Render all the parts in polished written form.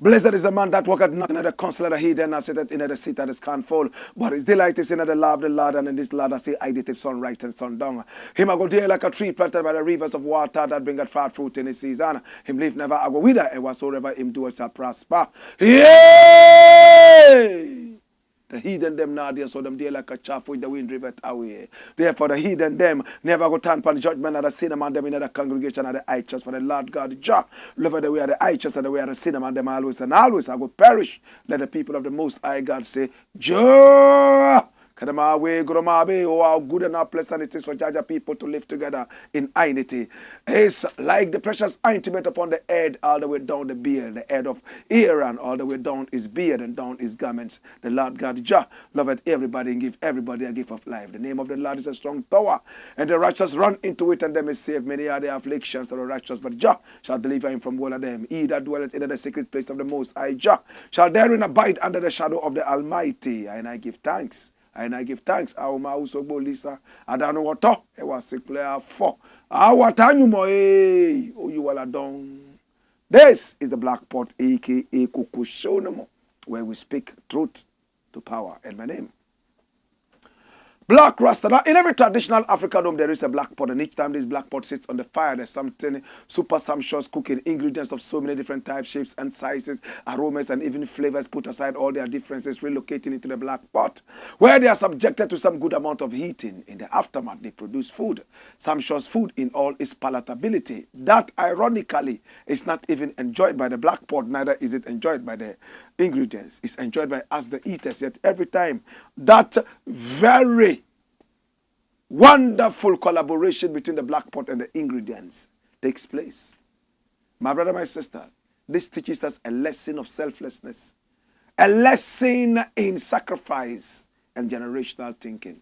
Blessed is the man that walketh not in the counsel of the heathen, nor sitteth in the seat that is scornful. But his delight is in the law of the Lord, and in this law that say, I did it sun right and sun down. Him I go there like a tree planted by the rivers of water that bringeth forth fruit in his season. Him leave never I go wither, and whatsoever him doeth shall prosper. Yay! The heathen them now there, so them there like a chaff with the wind driveth away. Therefore the heathen them never go turn upon the judgment of the sin among them in the congregation of the righteous. For the Lord God Jah love the way of the righteous and the way of the sin among them always and always. I go perish. Let the people of the Most High God say, Jah! Oh, how good and how pleasant it is for Jaja people to live together in unity. It's like the precious ointment upon the head, all the way down the beard, the head of Aaron, all the way down his beard and down his garments. The Lord God Jah loveth everybody and give everybody a gift of life. The name of the Lord is a strong tower, and the righteous run into it, and they may save. Many are the afflictions of the righteous, but Jah shall deliver him from all of them. He that dwelleth in the secret place of the Most High Jah shall therein abide under the shadow of the Almighty. And I give thanks. And I give thanks. I don't know what to. It was clear for. What you mo oh you all done. This is the Black Pot, aka Kukushonomo, where we speak truth to power. And my name, Blakk Rasta. Now, in every traditional African home, there is a black pot, and each time this black pot sits on the fire, there's something super sumptuous cooking, ingredients of so many different types, shapes, and sizes, aromas, and even flavors. Put aside all their differences, relocating into the black pot, where they are subjected to some good amount of heating. In the aftermath, they produce food, sumptuous food in all its palatability. That, ironically, is not even enjoyed by the black pot, neither is it enjoyed by the ingredients. It's enjoyed by us, the eaters. Yet every time that very wonderful collaboration between the black pot and the ingredients takes place, my brother, my sister, this teaches us a lesson of selflessness, a lesson in sacrifice and generational thinking.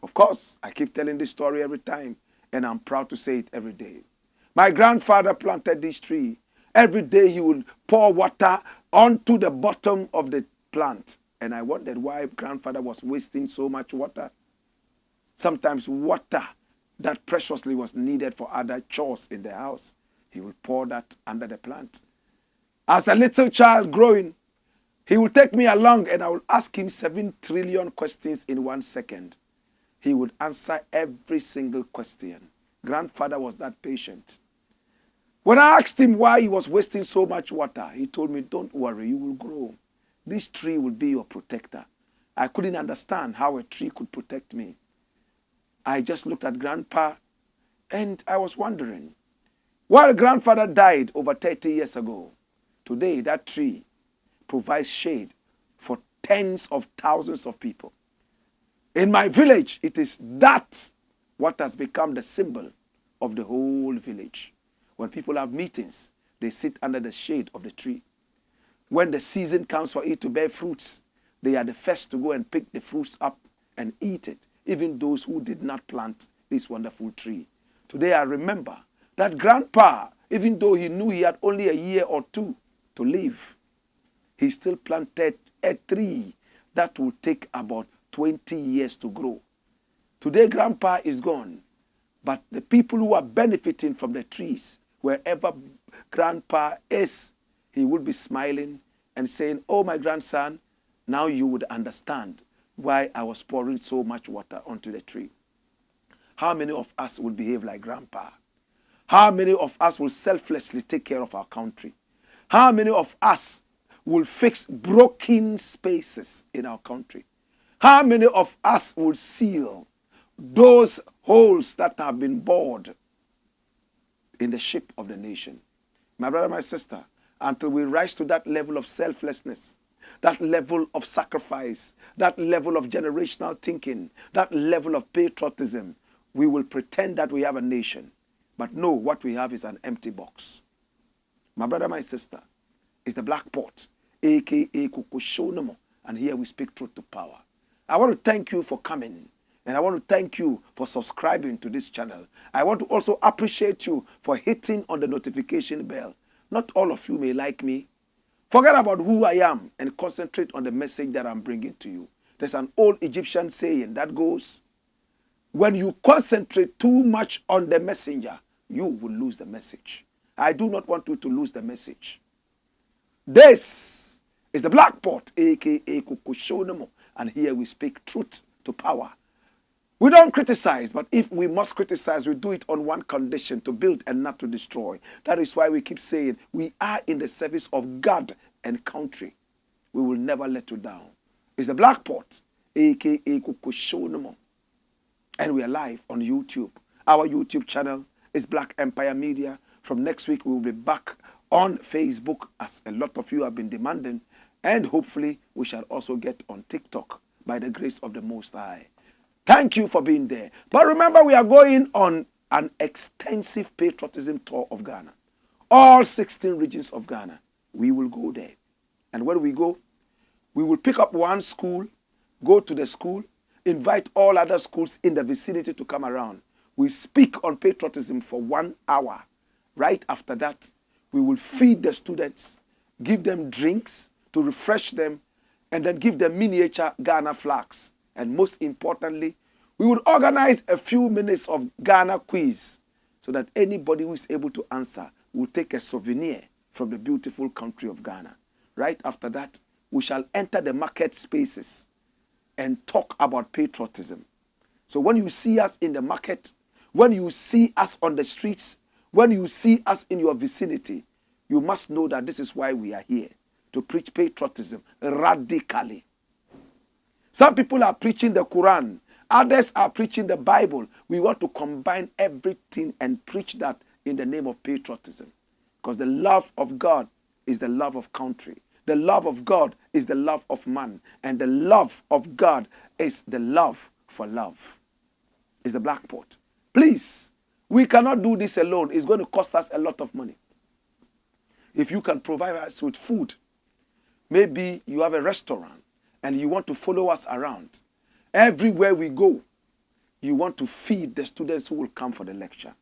Of course, I keep telling this story every time, and I'm proud to say it every day. My grandfather planted this tree. Every day he would pour water onto the bottom of the plant. And I wondered why grandfather was wasting so much water. Sometimes water that preciously was needed for other chores in the house, he would pour that under the plant. As a little child growing, he would take me along and I would ask him 7 trillion questions in 1 second. He would answer every single question. Grandfather was that patient. When I asked him why he was wasting so much water, he told me, don't worry, you will grow. This tree will be your protector. I couldn't understand how a tree could protect me. I just looked at Grandpa and I was wondering. While grandfather died over 30 years ago, today that tree provides shade for tens of thousands of people. In my village, it is that what has become the symbol of the whole village. When people have meetings, they sit under the shade of the tree. When the season comes for it to bear fruits, they are the first to go and pick the fruits up and eat it, even those who did not plant this wonderful tree. Today I remember that Grandpa, even though he knew he had only a year or 2 to live, he still planted a tree that will take about 20 years to grow. Today Grandpa is gone, but the people who are benefiting from the trees, wherever Grandpa is, he would be smiling and saying, oh, my grandson, now you would understand why I was pouring so much water onto the tree. How many of us will behave like Grandpa? How many of us will selflessly take care of our country? How many of us will fix broken spaces in our country? How many of us will seal those holes that have been bored in the ship of the nation? My brother, my sister, until we rise to that level of selflessness, that level of sacrifice, that level of generational thinking, that level of patriotism, we will pretend that we have a nation. But no, what we have is an empty box. My brother, my sister, it's the black pot, aka AKUFO-ADDO, and here we speak truth to power. I want to thank you for coming, and I want to thank you for subscribing to this channel. I want to also appreciate you for hitting on the notification bell. Not all of you may like me. Forget about who I am and concentrate on the message that I'm bringing to you. There's an old Egyptian saying that goes, when you concentrate too much on the messenger, you will lose the message. I do not want you to lose the message. This is the Black Pot, aka AKUFO-ADDO, and here we speak truth to power. We don't criticize, but if we must criticize, we do it on one condition: to build and not to destroy. That is why we keep saying we are in the service of God and country. We will never let you down. It's the Black Pot, aka AKUFO-ADDO, and we are live on YouTube. Our YouTube channel is Black Empire Media. From next week, we will be back on Facebook, as a lot of you have been demanding, and hopefully we shall also get on TikTok by the grace of the Most High. Thank you for being there. But remember, we are going on an extensive patriotism tour of Ghana. All 16 regions of Ghana. We will go there. And when we go, we will pick up one school, go to the school, invite all other schools in the vicinity to come around. We speak on patriotism for 1 hour. Right after that, we will feed the students, give them drinks to refresh them, and then give them miniature Ghana flags. And most importantly, we would organize a few minutes of Ghana quiz so that anybody who is able to answer will take a souvenir from the beautiful country of Ghana. Right after that, we shall enter the market spaces and talk about patriotism. So when you see us in the market, when you see us on the streets, when you see us in your vicinity, you must know that this is why we are here, to preach patriotism radically. Some people are preaching the Quran. Others are preaching the Bible. We want to combine everything and preach that in the name of patriotism. Because the love of God is the love of country. The love of God is the love of man. And the love of God is the love for love. It's the Black Pot. Please, we cannot do this alone. It's going to cost us a lot of money. If you can provide us with food, maybe you have a restaurant and you want to follow us around. Everywhere we go, you want to feed the students who will come for the lecture.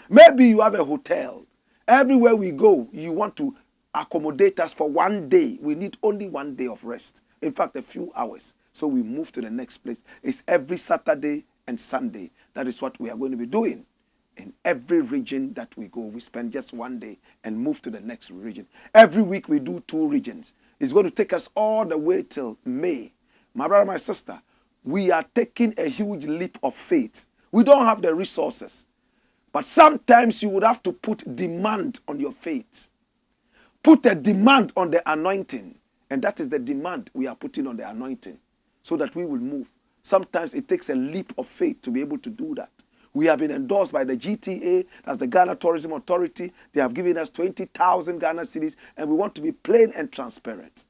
Maybe you have a hotel. Everywhere we go, you want to accommodate us for 1 day. We need only 1 day of rest. In fact, a few hours. So we move to the next place. It's every Saturday and Sunday. That is what we are going to be doing. In every region that we go, we spend just 1 day and move to the next region. Every week we do 2 regions. It's going to take us all the way till May. My brother, my sister, we are taking a huge leap of faith. We don't have the resources. But sometimes you would have to put demand on your faith. Put a demand on the anointing. And that is the demand we are putting on the anointing, so that we will move. Sometimes it takes a leap of faith to be able to do that. We have been endorsed by the GTA, that's the Ghana Tourism Authority. They have given us 20,000 Ghana cedis, and we want to be plain and transparent.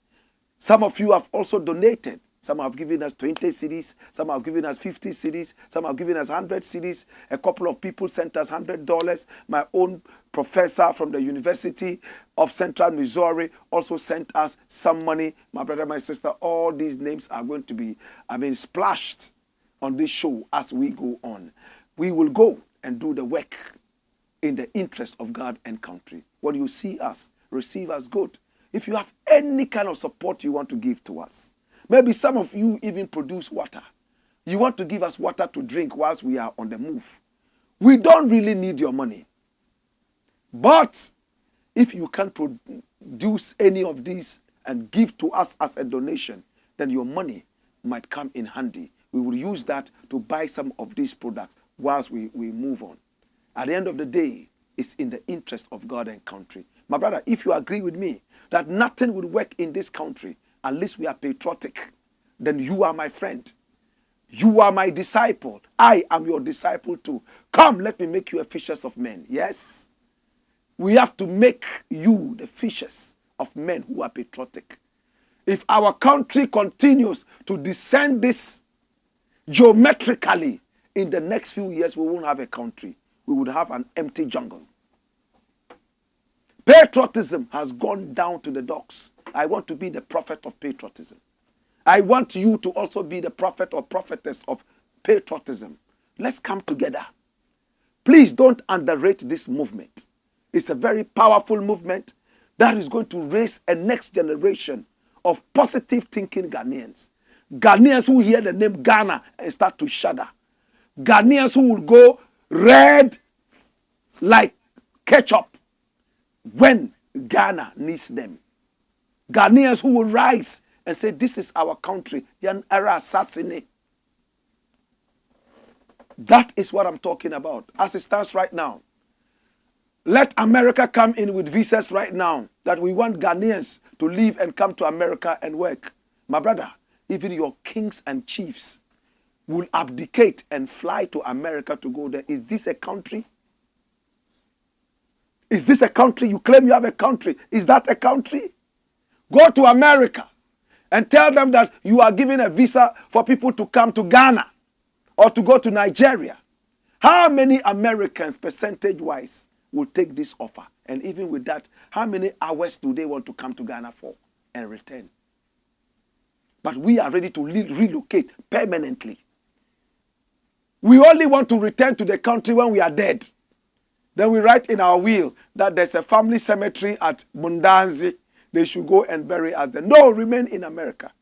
Some of you have also donated. Some have given us 20 cedis, some have given us 50 cedis, some have given us 100 cedis. A couple of people sent us $100. My own professor from the University of Central Missouri also sent us some money. My brother, my sister, all these names are going to be, splashed on this show as we go on. We will go and do the work in the interest of God and country. When you see us, receive us good. If you have any kind of support you want to give to us, maybe some of you even produce water. You want to give us water to drink whilst we are on the move. We don't really need your money. But if you can produce any of these and give to us as a donation, then your money might come in handy. We will use that to buy some of these products whilst we move on. At the end of the day, it's in the interest of God and country. My brother, if you agree with me that nothing will work in this country unless we are patriotic, then you are my friend. You are my disciple. I am your disciple too. Come, let me make you a fishers of men. Yes. We have to make you the fishers of men who are patriotic. If our country continues to descend this geometrically, in the next few years we won't have a country. We would have an empty jungle. Patriotism has gone down to the docks. I want to be the prophet of patriotism. I want you to also be the prophet or prophetess of patriotism. Let's come together. Please don't underrate this movement. It's a very powerful movement that is going to raise a next generation of positive thinking Ghanaians. Ghanaians who hear the name Ghana and start to shudder. Ghanaians who will go red like ketchup when Ghana needs them. Ghanaians who will rise and say, this is our country. Yan era assassinate. That is what I'm talking about. As it stands right now. Let America come in with visas right now. That we want Ghanaians to leave and come to America and work. My brother, even your kings and chiefs will abdicate and fly to America to go there. Is this a country? Is this a country? You claim you have a country. Is that a country? Go to America and tell them that you are giving a visa for people to come to Ghana or to go to Nigeria. How many Americans, percentage-wise, will take this offer? And even with that, how many hours do they want to come to Ghana for and return? But we are ready to relocate permanently. We only want to return to the country when we are dead. Then we write in our will that there's a family cemetery at Mundanzi. They should go and bury us there. No, remain in America.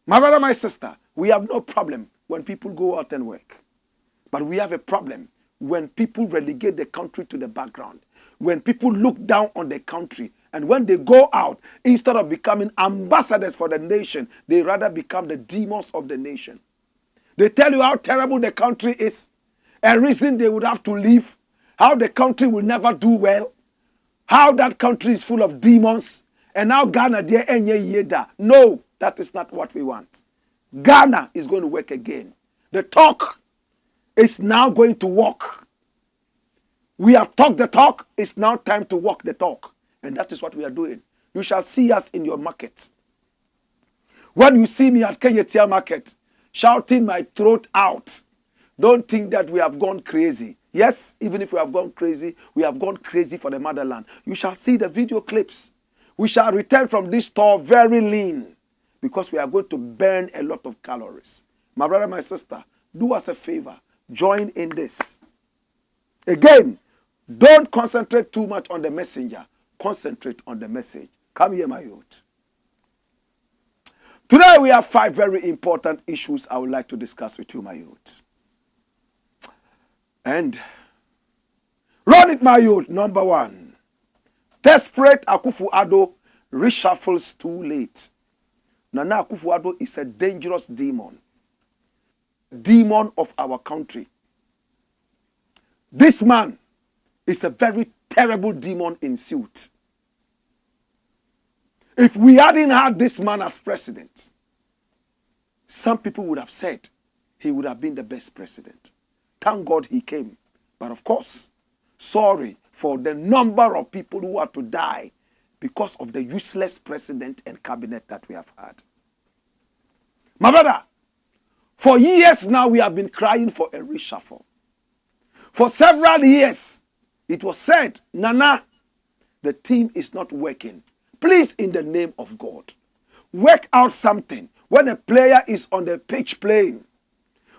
My brother, my sister, we have no problem when people go out and work. But we have a problem when people relegate the country to the background. When people look down on the country. And when they go out, instead of becoming ambassadors for the nation, they rather become the demons of the nation. They tell you how terrible the country is. A reason they would have to leave. How the country will never do well. How that country is full of demons. And now Ghana, dear Enye Yeda. No, that is not what we want. Ghana is going to work again. The talk is now going to walk. We have talked the talk. It's now time to walk the talk. And that is what we are doing. You shall see us in your market. When you see me at Kenyatia Market, shouting my throat out, don't think that we have gone crazy. Yes, even if we have gone crazy for the motherland. You shall see the video clips. We shall return from this store very lean because we are going to burn a lot of calories. My brother, my sister, do us a favor. Join in this. Again, don't concentrate too much on the messenger. Concentrate on the message. Come here, my youth. Today we have 5 very important issues I would like to discuss with you, my youth. And run it, my youth. Number 1. Desperate AKUFO-ADDO reshuffles too late. Nana AKUFO-ADDO is a dangerous demon. Demon of our country. This man is a very terrible demon in suit. If we hadn't had this man as president, some people would have said he would have been the best president. Thank God he came. But of course, sorry for the number of people who are to die because of the useless president and cabinet that we have had. My brother, for years now we have been crying for a reshuffle. For several years, it was said, Nana, the team is not working. Please, in the name of God, work out something. When a player is on the pitch playing,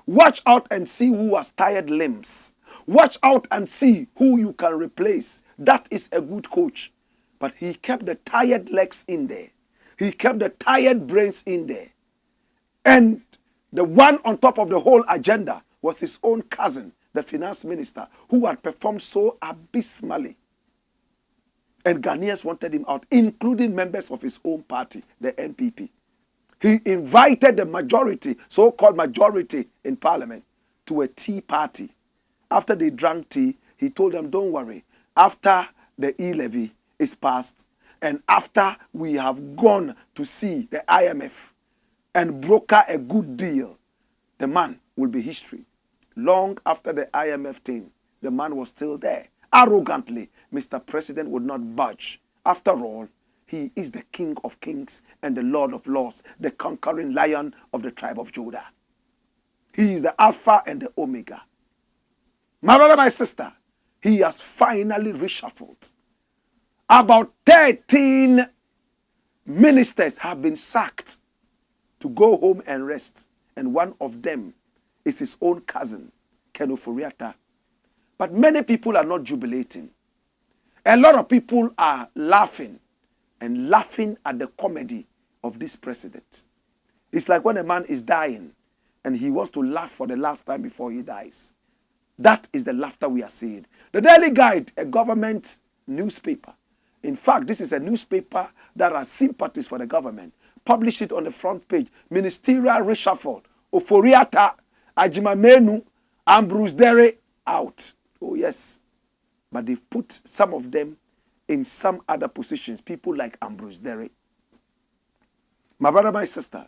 watch out and see who has tired limbs. Watch out and see who you can replace. That is a good coach. But he kept the tired legs in there. He kept the tired brains in there. And the one on top of the whole agenda was his own cousin, the finance minister, who had performed so abysmally. And Ghanaians wanted him out, including members of his own party, the NPP. He invited the majority, so-called majority in parliament, to a tea party. After they drank tea, he told them, don't worry. After the e-levy is passed, and after we have gone to see the IMF and broker a good deal, the man will be history. Long after the IMF thing, the man was still there. Arrogantly, Mr. President would not budge. After all, he is the King of Kings and the Lord of Lords, the conquering Lion of the tribe of Judah. He is the Alpha and the Omega. My brother, my sister, he has finally reshuffled. About 13 ministers have been sacked to go home and rest. And one of them is his own cousin, Ken Ofori-Atta. But many people are not jubilating. A lot of people are laughing and laughing at the comedy of this president. It's like when a man is dying and he wants to laugh for the last time before he dies. That is the laughter we are seeing. The Daily Guide, a government newspaper. In fact, this is a newspaper that has sympathies for the government. Publish it on the front page. Ministerial reshuffle. Ofori-Atta, Agyeman-Manu, Ambrose Dere out. Oh yes. But they've put some of them in some other positions. People like Ambrose Dere. My brother, my sister.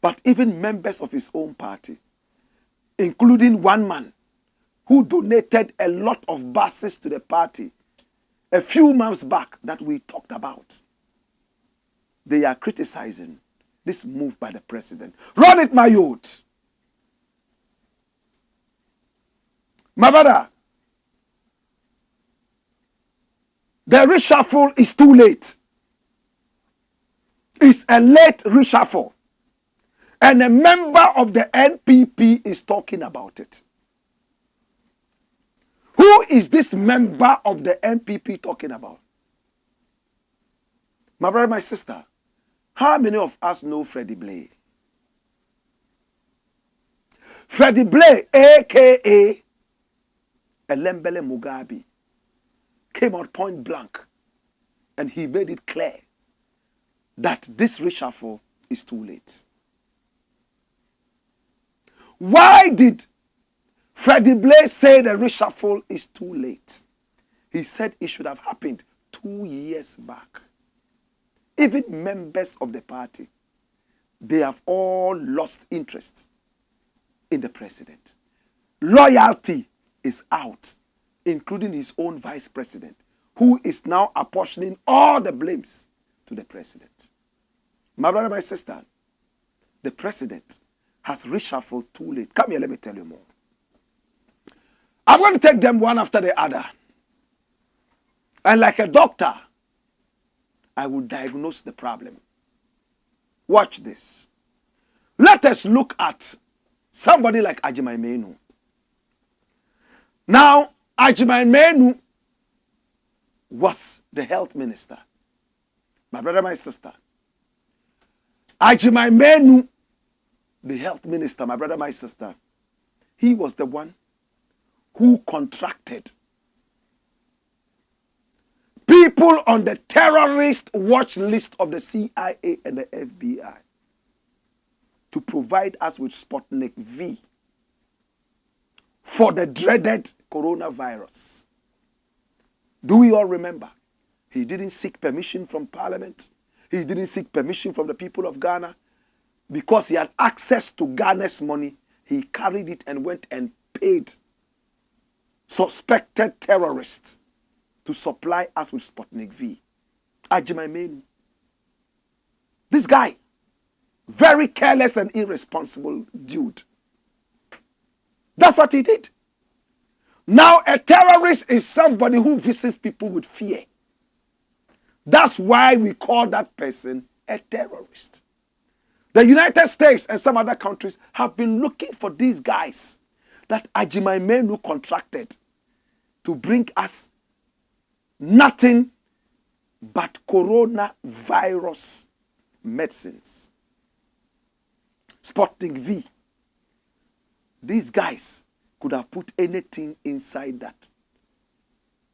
But even members of his own party, including one man who donated a lot of buses to the party a few months back that we talked about, they are criticizing this move by the president. Run it, my youth. My brother, the reshuffle is too late. It's a late reshuffle. And a member of the NPP is talking about it. Who is this member of the NPP talking about? My brother, my sister, how many of us know Freddie Blakk? Freddie Blakk, a.k.a. Elembele Mugabe, came out point blank and he made it clear that this reshuffle is too late. Why did Freddie Blakk say the reshuffle is too late? He said it should have happened 2 years back. Even members of the party, they have all lost interest in the president. Loyalty is out, including his own vice president, who is now apportioning all the blames to the president. My brother, my sister, the president has reshuffled too late. Come here, let me tell you more. I'm going to take them one after the other. And like a doctor, I will diagnose the problem. Watch this. Let us look at somebody like Agyeman-Manu. Now, Agyeman-Manu was the health minister. My brother, my sister. Agyeman-Manu, the health minister, my brother, my sister, he was the one who contracted people on the terrorist watch list of the CIA and the FBI to provide us with Sputnik V for the dreaded coronavirus. Do we all remember? He didn't seek permission from Parliament. He didn't seek permission from the people of Ghana. Because he had access to Ghana's money, he carried it and went and paid suspected terrorists to supply us with Sputnik V. Agyeman-Manu. This guy, very careless and irresponsible dude. That's what he did. Now a terrorist is somebody who visits people with fear. That's why we call that person a terrorist. The United States and some other countries have been looking for these guys that Agyeman-Manu contracted to bring us nothing but coronavirus medicines. Sputnik V. These guys could have put anything inside that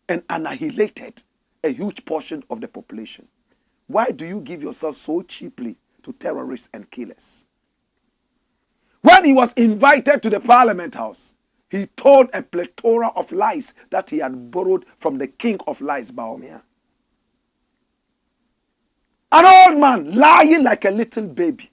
and annihilated a huge portion of the population. Why do you give yourself so cheaply to terrorists and killers? When he was invited to the Parliament House, He told a plethora of lies that he had borrowed from the king of lies, Baomia. An old man lying like a little baby.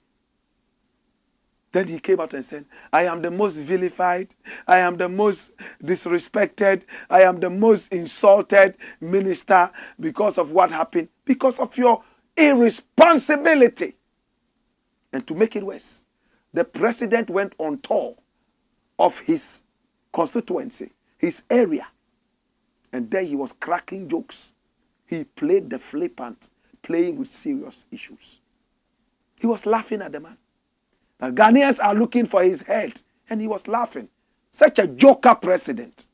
Then he came out and said, I am the most vilified, I am the most disrespected, I am the most insulted minister because of what happened, because of your irresponsibility. And to make it worse, the president went on tour of his constituency, his area, and there he was cracking jokes. He played the flippant, playing with serious issues. He was laughing at the man. That Ghanaians are looking for his head, and he was laughing. Such a joker president.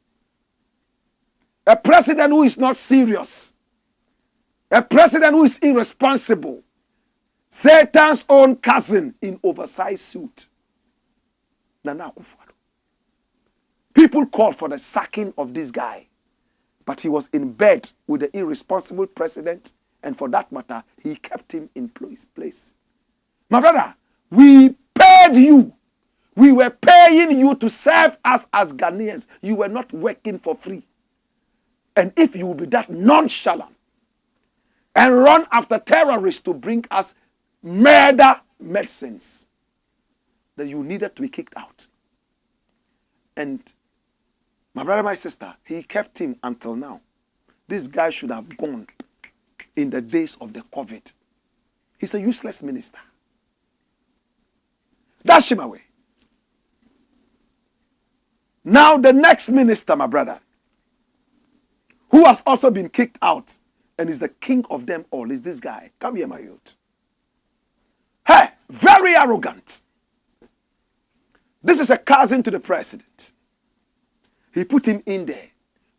A president who is not serious. A president who is irresponsible. Satan's own cousin in oversized suit. Nana AKUFO-ADDO. People called for the sacking of this guy. But he was in bed with the irresponsible president, and for that matter, he kept him in place. My brother, we paid you. We were paying you to serve us as Ghanaians. You were not working for free. And if you will be that nonchalant and run after terrorists to bring us murder medicines, then you needed to be kicked out. And my brother, my sister, he kept him until now. This guy should have gone in the days of the COVID. He's a useless minister. Dash him away. Now the next minister, my brother, who has also been kicked out and is the king of them all, is this guy. Come here, my youth. Hey, very arrogant. This is a cousin to the president. He put him in there.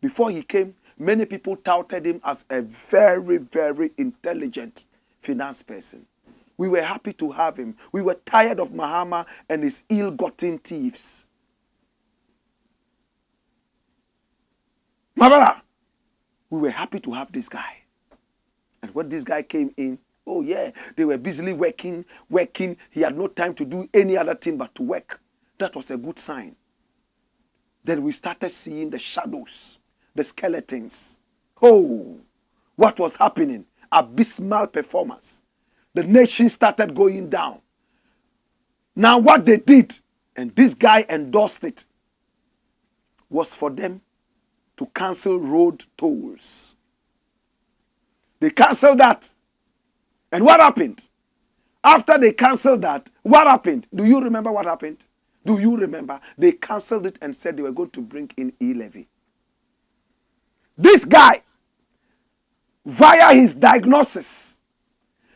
Before he came, many people touted him as a very, very intelligent finance person. We were happy to have him. We were tired of MAHAMA and his ill-gotten thieves. My brother, we were happy to have this guy. And when this guy came in, oh yeah, they were busily working. He had no time to do any other thing but to work. That was a good sign. Then we started seeing the shadows, the skeletons. Oh, what was happening? Abysmal performance. The nation started going down. Now what they did, and this guy endorsed it, was for them to cancel road tolls. They canceled that. And what happened? After they canceled that, what happened? Do you remember what happened? Do you remember? They canceled it and said they were going to bring in e-levy. This guy, via his diagnosis,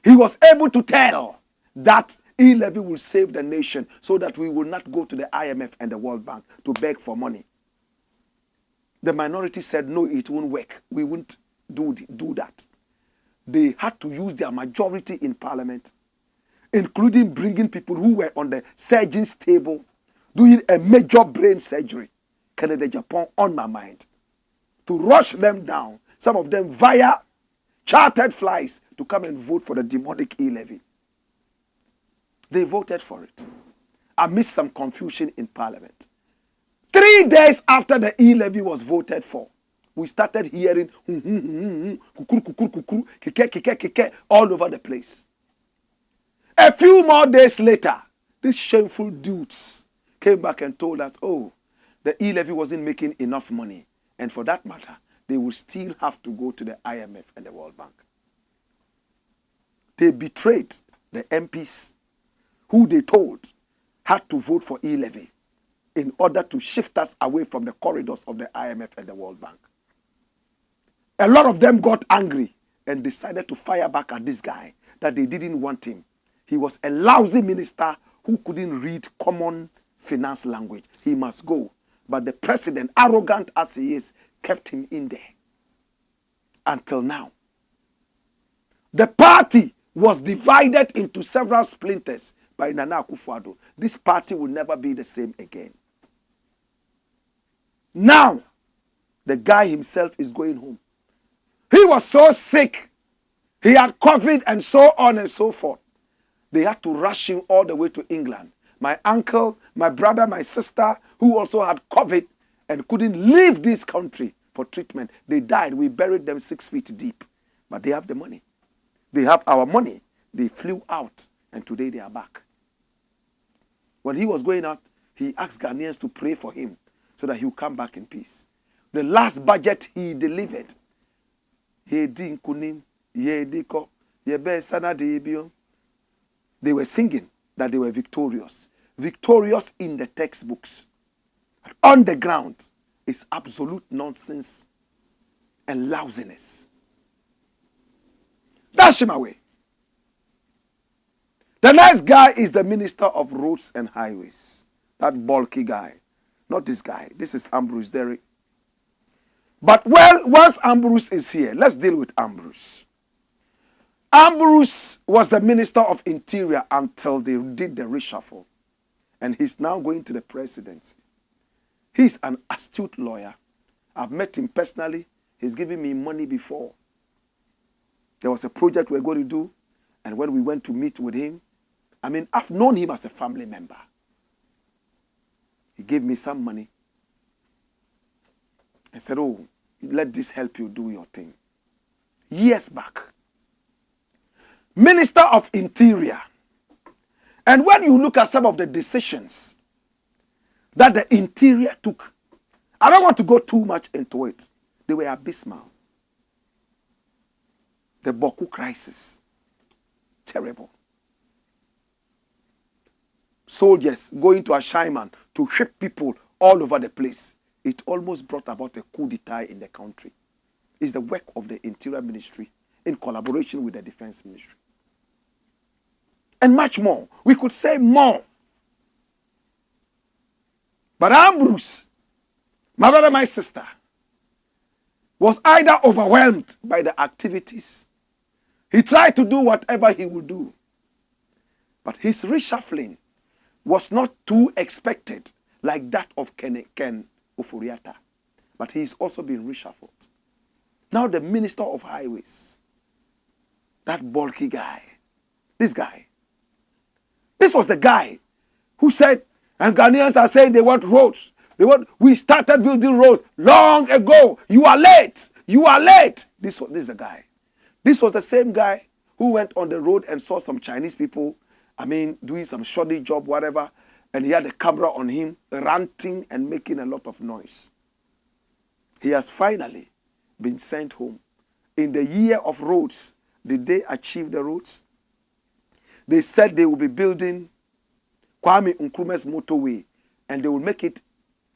he was able to tell that e-levy will save the nation so that we will not go to the IMF and the World Bank to beg for money. The minority said, no, it won't work. We won't do that. They had to use their majority in parliament, including bringing people who were on the surgeon's table, doing a major brain surgery, Canada, Japan, on my mind, to rush them down, some of them via chartered flights, to come and vote for the demonic e-levy. They voted for it amidst some confusion in parliament. 3 days after the e-levy was voted for, we started hearing all over the place. A few more days later, these shameful dudes came back and told us, oh, the e-levy wasn't making enough money. And for that matter, they will still have to go to the IMF and the World Bank. They betrayed the MPs who they told had to vote for e-levy in order to shift us away from the corridors of the IMF and the World Bank. A lot of them got angry and decided to fire back at this guy, that they didn't want him. He was a lousy minister who couldn't read common finance language. He must go. But the president, arrogant as he is, kept him in there. Until now. The party was divided into several splinters by Nana AKUFO-ADDO. This party will never be the same again. Now, the guy himself is going home. He was so sick. He had COVID and so on and so forth. They had to rush him all the way to England. My uncle, my brother, my sister, who also had COVID, and couldn't leave this country for treatment. They died. We buried them 6 feet deep. But they have the money. They have our money. They flew out, and today they are back. When he was going out, he asked Ghanaians to pray for him so that he will come back in peace. The last budget he delivered, they were singing that they were victorious. Victorious in the textbooks. But on the ground is absolute nonsense and lousiness. Dash him away. The next guy is the Minister of Roads and Highways. That bulky guy. Not this guy. This is Ambrose Derry. But once Ambrose is here, let's deal with Ambrose. Ambrose was the Minister of Interior until they did the reshuffle. And he's now going to the presidency. He's an astute lawyer. I've met him personally. He's given me money before. There was a project we were going to do. And when we went to meet with him, I mean, I've known him as a family member. He gave me some money. I said, oh, let this help you do your thing. Years back. Minister of Interior. And when you look at some of the decisions that the Interior took, I don't want to go too much into it. They were abysmal. The Boku crisis. Terrible. Soldiers going to Ashaiman to ship people all over the place. It almost brought about a coup d'etat in the country. It's the work of the Interior Ministry in collaboration with the Defense Ministry. And much more. We could say more. But Ambrose, my brother, my sister, was either overwhelmed by the activities. He tried to do whatever he would do. But his reshuffling was not too expected like that of Ken Oforiatta. But he's also been reshuffled. Now the Minister of Highways, that bulky guy, this guy. This was the guy who said, and Ghanaians are saying they want roads. We started building roads long ago. You are late. You are late. This is the guy. This was the same guy who went on the road and saw some Chinese people, doing some shoddy job, whatever, and he had a camera on him, ranting and making a lot of noise. He has finally been sent home. In the year of roads, did they achieve the roads? They said they will be building Kwame Nkrumah's motorway, and they will make it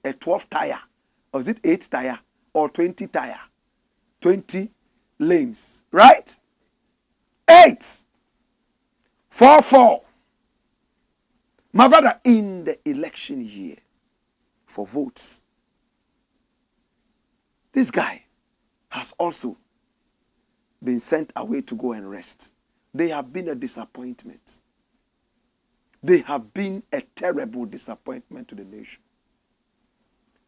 a 12 tire, or is it 8 tire, or 20 tire, 20 lanes, right? 8, 4, 4. My brother, in the election year for votes, this guy has also been sent away to go and rest. They have been a disappointment. They have been a terrible disappointment to the nation.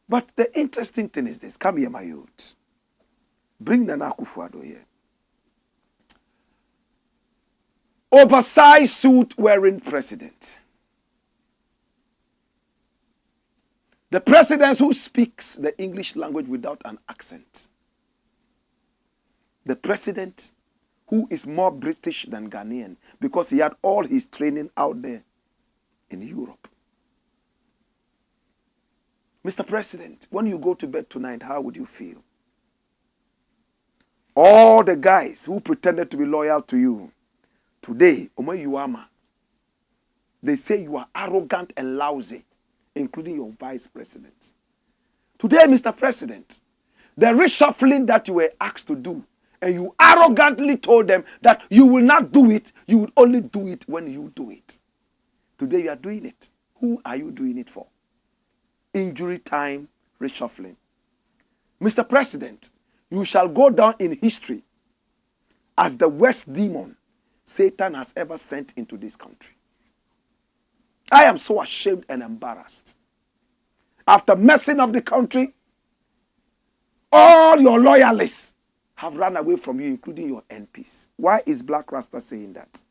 But the interesting thing is this. Come here, my youth. Bring the AKUFO-ADDO here. Oversized suit wearing president. The president who speaks the English language without an accent. The president who is more British than Ghanaian because he had all his training out there in Europe. Mr. President, when you go to bed tonight, how would you feel? All the guys who pretended to be loyal to you, today, they say you are arrogant and lousy, including your vice president. Today, Mr. President, the reshuffling that you were asked to do, and you arrogantly told them that you will not do it, you will only do it when you do it. Today you are doing it. Who are you doing it for? Injury time reshuffling. Mr. President, you shall go down in history as the worst demon Satan has ever sent into this country. I am so ashamed and embarrassed. After messing up the country, all your loyalists have run away from you, including your MPs. Why is Blakk Rasta saying that?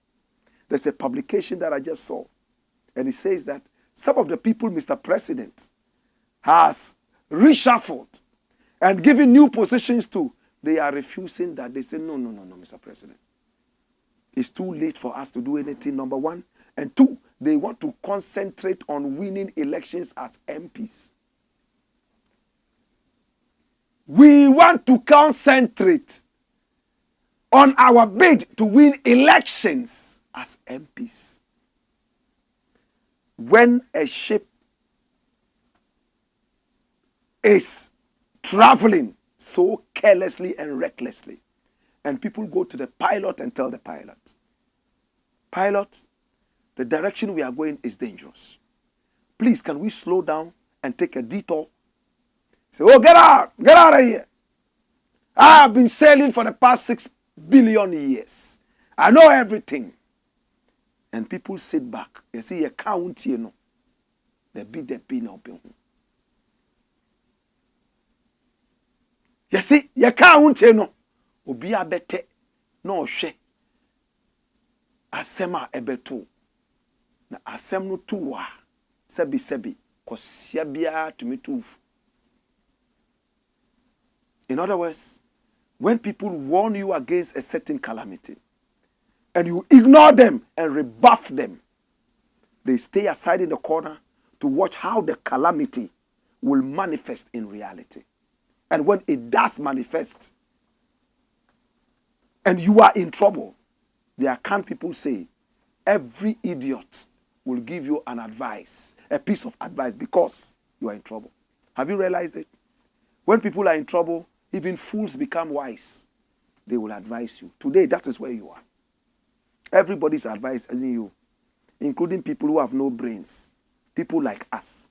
There's a publication that I just saw. And it says that some of the people Mr. President has reshuffled and given new positions to, they are refusing that. They say, no, Mr. President. It's too late for us to do anything, number one. And two, they want to concentrate on winning elections as MPs. We want to concentrate on our bid to win elections as MPs. When a ship is traveling so carelessly and recklessly, and people go to the pilot and tell the pilot, pilot, the direction we are going is dangerous. Please, can we slow down and take a detour? Say, oh, get out of here. I have been sailing for the past 6 billion years. I know everything. And people sit back. You see, you can't, you know. The pin open. You see, you can't, you know. Obi abete no hwe. Asema ebeto. Na asem no tuwa. Sebi. Kosia bia to me too. In other words, when people warn you against a certain calamity and you ignore them and rebuff them, they stay aside in the corner to watch how the calamity will manifest in reality. And when it does manifest and you are in trouble, there can people say, every idiot will give you an advice, a piece of advice because you are in trouble. Have you realized it? When people are in trouble, even fools become wise. They will advise you. Today, that is where you are. Everybody's advising you, including people who have no brains. People like us.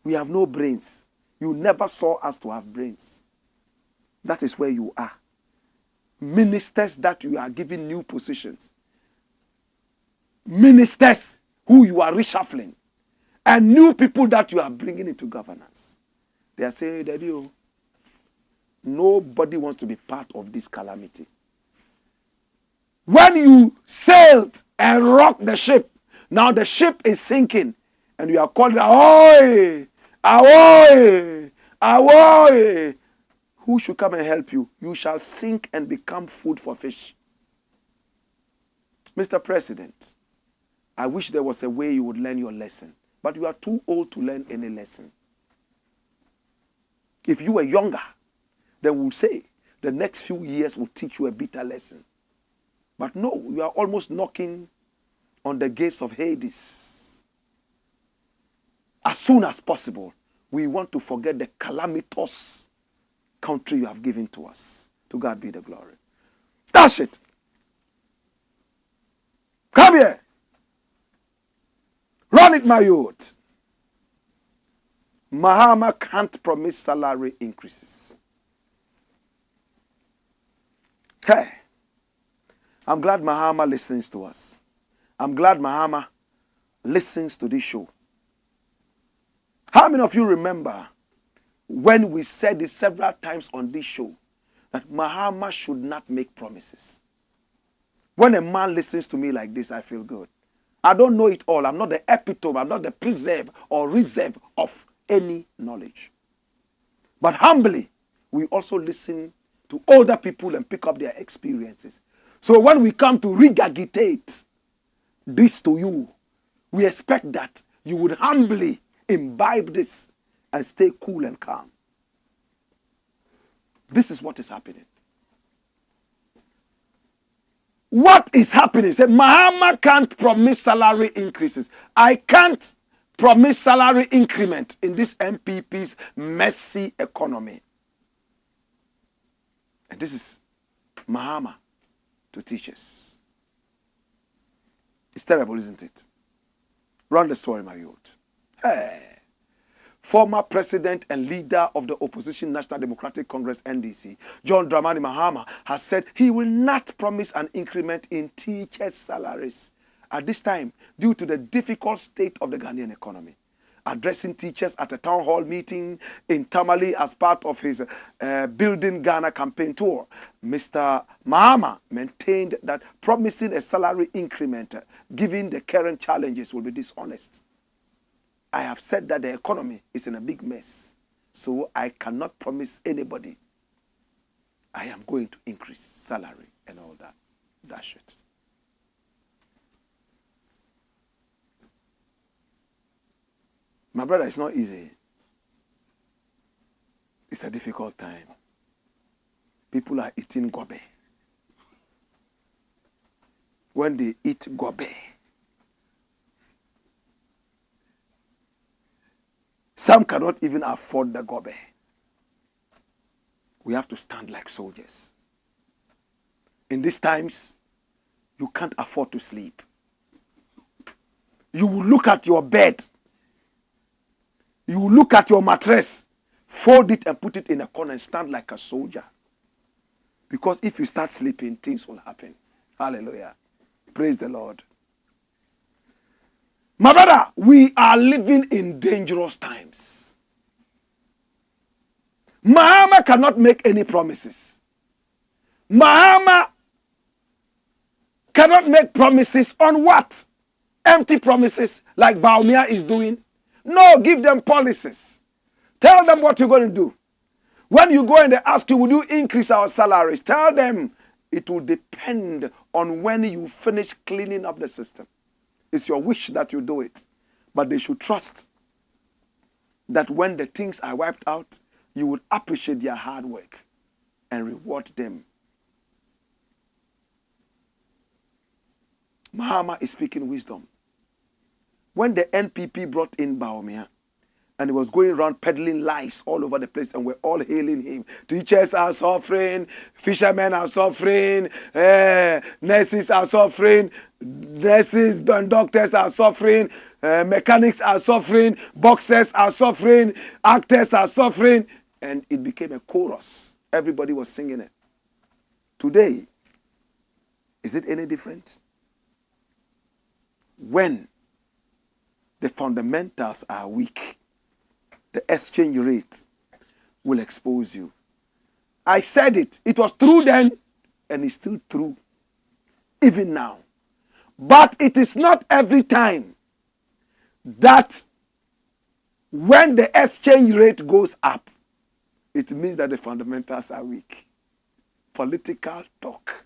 We have no brains. You never saw us to have brains. That is where you are. Ministers that you are giving new positions. Ministers who you are reshuffling. And new people that you are bringing into governance. They are saying, Daddy, nobody wants to be part of this calamity. When you sailed and rocked the ship, now the ship is sinking, and you are calling, ahoy, ahoy, ahoy. Who should come and help you? You shall sink and become food for fish. Mr. President, I wish there was a way you would learn your lesson, but you are too old to learn any lesson. If you were younger, then we'll say the next few years will teach you a bitter lesson. But no, you are almost knocking on the gates of Hades. As soon as possible, we want to forget the calamitous country you have given to us. To God be the glory. That's it. Come here. Run it, my youth. Mahama can't promise salary increases. Hey, I'm glad Mahama listens to us. I'm glad Mahama listens to this show. How many of you remember when we said it several times on this show that Mahama should not make promises? When a man listens to me like this, I feel good. I don't know it all. I'm not the epitome. I'm not the preserve or reserve of any knowledge. But humbly, we also listen to older people and pick up their experiences. So when we come to regurgitate this to you, we expect that you would humbly imbibe this and stay cool and calm. This is what is happening. What is happening? Say, Mahama can't promise salary increases. I can't promise salary increment in this MPP's messy economy. And this is Mahama to teach us. It's terrible, isn't it? Run the story, my youth. Hey. Former president and leader of the opposition National Democratic Congress, NDC, John Dramani Mahama, has said he will not promise an increment in teachers' salaries at this time due to the difficult state of the Ghanaian economy. Addressing teachers at a town hall meeting in Tamale as part of his Building Ghana campaign tour, Mr. Mahama maintained that promising a salary increment given the current challenges will be dishonest. I have said that the economy is in a big mess. So I cannot promise anybody I am going to increase salary and all that. That's it. My brother, it's not easy. It's a difficult time. People are eating gobe. When they eat gobe, some cannot even afford the gobe. We have to stand like soldiers. In these times, you can't afford to sleep. You will look at your bed. You will look at your mattress, fold it and put it in a corner and stand like a soldier. Because if you start sleeping, things will happen. Hallelujah. Praise the Lord. My brother, we are living in dangerous times. Mahama cannot make any promises. Mahama cannot make promises on what? Empty promises like Baumia is doing. No, give them policies. Tell them what you're going to do. When you go and they ask you, will you increase our salaries? Tell them it will depend on when you finish cleaning up the system. It's your wish that you do it. But they should trust that when the things are wiped out, you will appreciate their hard work and reward them. Mahama is speaking wisdom. When the NPP brought in Baumia, and he was going around peddling lies all over the place, and we're all hailing him. Teachers are suffering, fishermen are suffering, nurses are suffering, nurses and doctors are suffering, mechanics are suffering, boxers are suffering, actors are suffering, and it became a chorus. Everybody was singing it. Today, is it any different? When the fundamentals are weak, the exchange rate will expose you. I said it. It was true then, and it's still true, even now. But it is not every time that when the exchange rate goes up, it means that the fundamentals are weak. Political talk.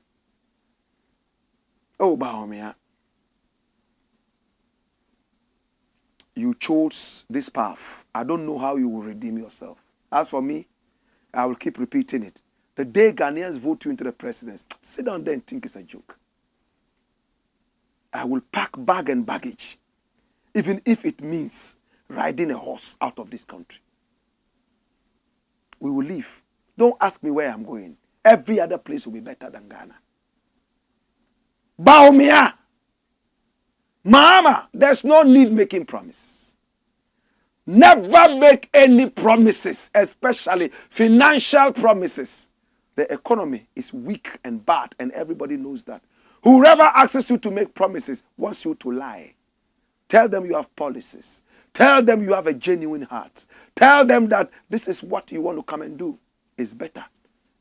Oh, Baumia, you chose this path. I don't know how you will redeem yourself. As for me, I will keep repeating it. The day Ghanaians vote you into the presidency, sit down there and think it's a joke. I will pack bag and baggage, even if it means riding a horse out of this country. We will leave. Don't ask me where I'm going. Every other place will be better than Ghana. Baumia, Mahama, there's no need making promises. Never make any promises, especially financial promises. The economy is weak and bad, and everybody knows that. Whoever asks you to make promises wants you to lie. Tell them you have policies. Tell them you have a genuine heart. Tell them that this is what you want to come and do. It's better.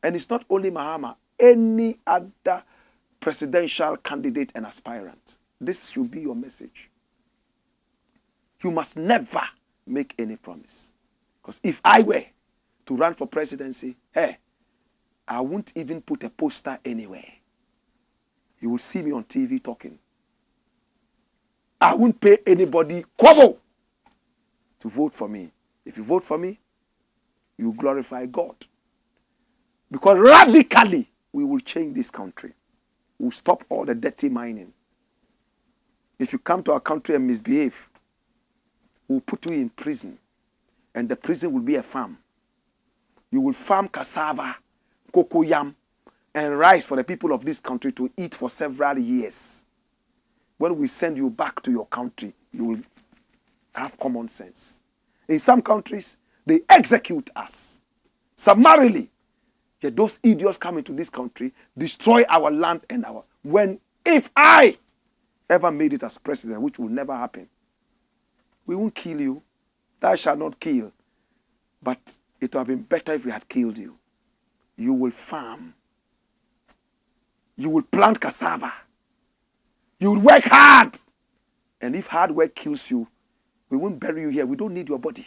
And it's not only Mahama, any other presidential candidate and aspirant. This should be your message. You must never make any promise. Because if I were to run for presidency, hey, I won't even put a poster anywhere. You will see me on TV talking. I won't pay anybody kobo to vote for me. If you vote for me, you glorify God. Because radically, we will change this country. We'll stop all the dirty mining. If you come to our country and misbehave, we'll put you in prison. And the prison will be a farm. You will farm cassava, cocoyam, and rice for the people of this country to eat for several years. When we send you back to your country, you will have common sense. In some countries, they execute us summarily. Yet those idiots come into this country, destroy our land and our... If I ever made it as president, which will never happen, we won't kill you. Thou shalt not kill. But it would have been better if we had killed you. You will farm. You will plant cassava. You will work hard. And if hard work kills you, we won't bury you here. We don't need your body.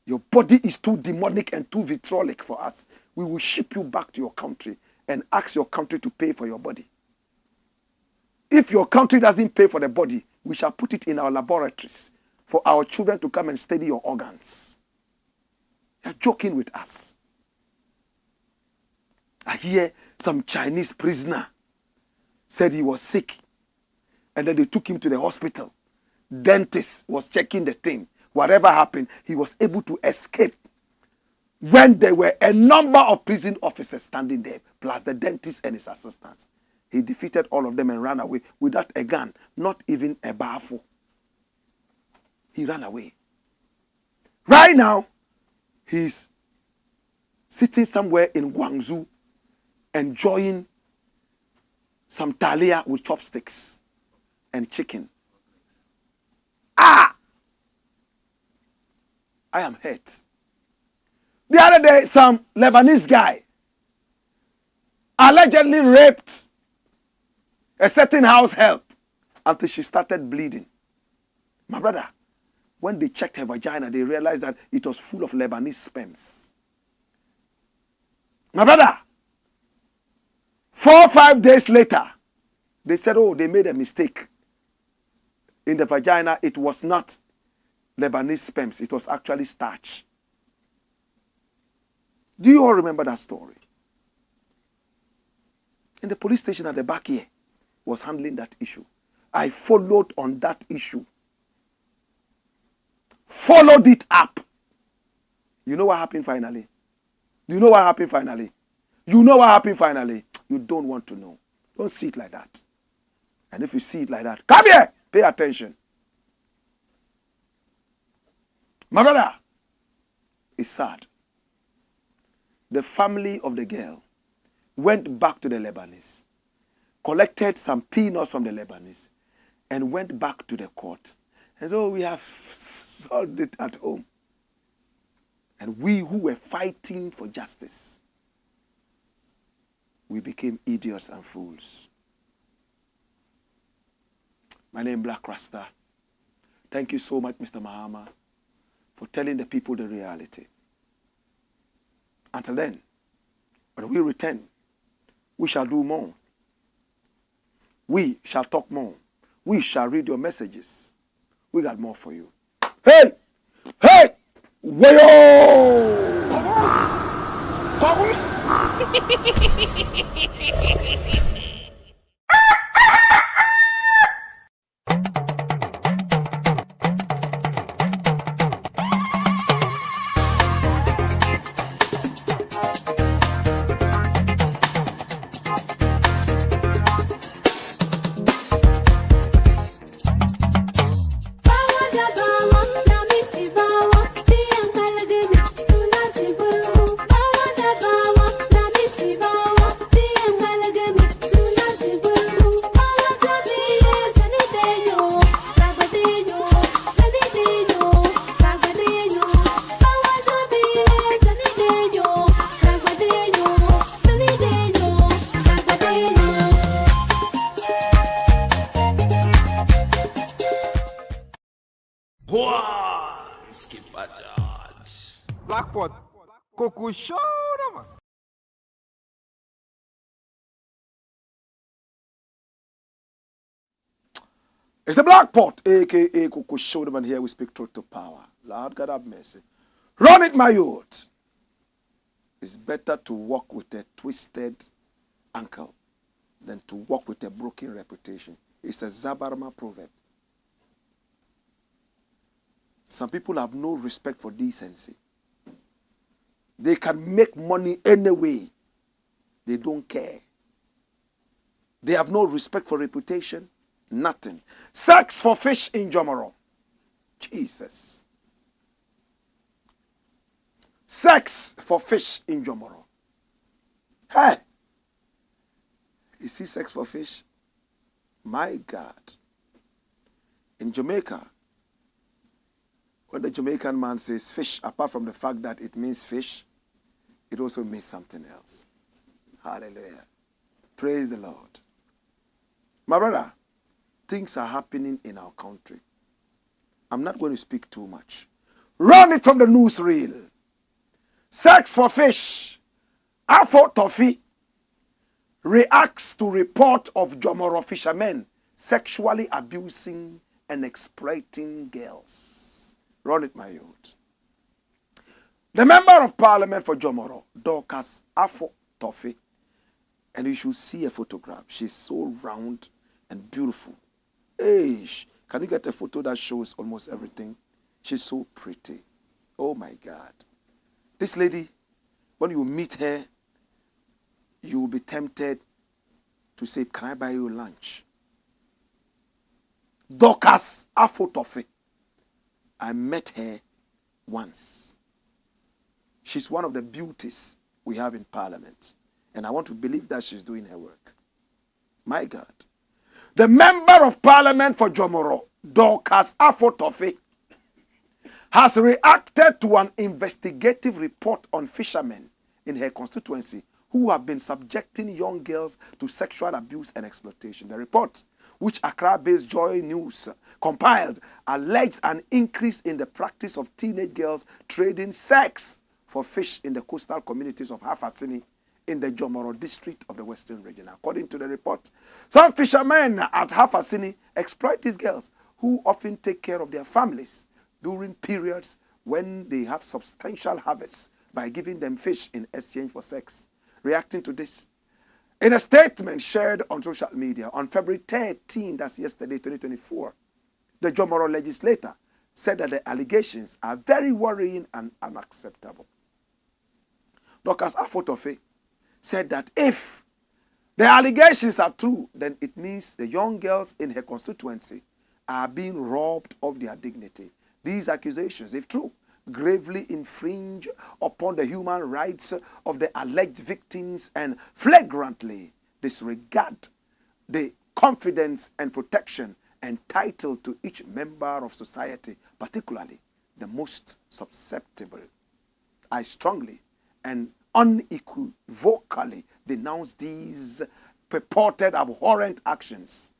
Your body is too demonic and too vitriolic for us. We will ship you back to your country and ask your country to pay for your body. If your country doesn't pay for the body, we shall put it in our laboratories for our children to come and study your organs. You're joking with us. I hear some Chinese prisoner said he was sick, and then they took him to the hospital. Dentist was checking the thing. Whatever happened, he was able to escape when there were a number of prison officers standing there, plus the dentist and his assistants. He defeated all of them and ran away without a gun, not even a baffle. He ran away. Right now, he's sitting somewhere in Guangzhou enjoying some thalia with chopsticks and chicken. Ah! I am hurt. The other day, some Lebanese guy allegedly raped a certain house help until she started bleeding. My brother, when they checked her vagina, they realized that it was full of Lebanese sperms. My brother, 4 or 5 days later, they said, oh, they made a mistake. In the vagina, it was not Lebanese sperms. It was actually starch. Do you all remember that story? And the police station at the back here was handling that issue. I followed on that issue. Followed it up. You know what happened finally? You know what happened finally? You know what happened finally? You don't want to know. Don't see it like that. And if you see it like that, come here, pay attention. My brother, it's sad. The family of the girl went back to the Lebanese, collected some peanuts from the Lebanese, and went back to the court. And so we have solved it at home. And we who were fighting for justice, we became idiots and fools. My name is Blakk Rasta. Thank you so much, Mr. Mahama, for telling the people the reality. Until then, when we return, we shall do more. We shall talk more. We shall read your messages. We got more for you. Hey! Hey! Wayo! Blackpot, Coco Show, man. It's the Blakk Pot, a.k.a. Coco Showman. Here we speak truth to power. Lord God have mercy. Run it, my youth. It's better to walk with a twisted ankle than to walk with a broken reputation. It's a Zabarma proverb. Some people have no respect for decency. They can make money anyway. They don't care. They have no respect for reputation. Nothing. Sex for fish in Jomoro. Jesus. Sex for fish in Jomoro. Hey. You see sex for fish? My God. In Jamaica, when the Jamaican man says fish, apart from the fact that it means fish, it also means something else. Hallelujah. Praise the Lord. My brother, things are happening in our country. I'm not going to speak too much. Run it from the newsreel. Sex for fish. AFTERALL reacts to report of Jomoro fishermen sexually abusing and exploiting girls. Run it, my youth. The member of parliament for Jomoro, Dorcas AFTERALL, and you should see a photograph. She's so round and beautiful. Hey, can you get a photo that shows almost everything? She's so pretty. Oh my God. This lady, when you meet her, you will be tempted to say, can I buy you lunch? Dorcas AFTERALL. I met her once. She's one of the beauties we have in parliament. And I want to believe that she's doing her work. My God. The member of parliament for Jomoro, Dorcas AFTERALL, has reacted to an investigative report on fishermen in her constituency who have been subjecting young girls to sexual abuse and exploitation. The report, which Accra-based Joy News compiled, alleged an increase in the practice of teenage girls trading sex for fish in the coastal communities of Hafasini in the Jomoro district of the Western region. According to the report, some fishermen at Hafasini exploit these girls who often take care of their families during periods when they have substantial harvests by giving them fish in exchange for sex. Reacting to this, in a statement shared on social media on February 13, that's yesterday, 2024, the Jomoro legislator said that the allegations are very worrying and unacceptable. Dorcas AFTERALL said that if the allegations are true, then it means the young girls in her constituency are being robbed of their dignity. These accusations, if true, gravely infringe upon the human rights of the alleged victims and flagrantly disregard the confidence and protection entitled to each member of society, particularly the most susceptible. I strongly and unequivocally denounce these purported abhorrent actions.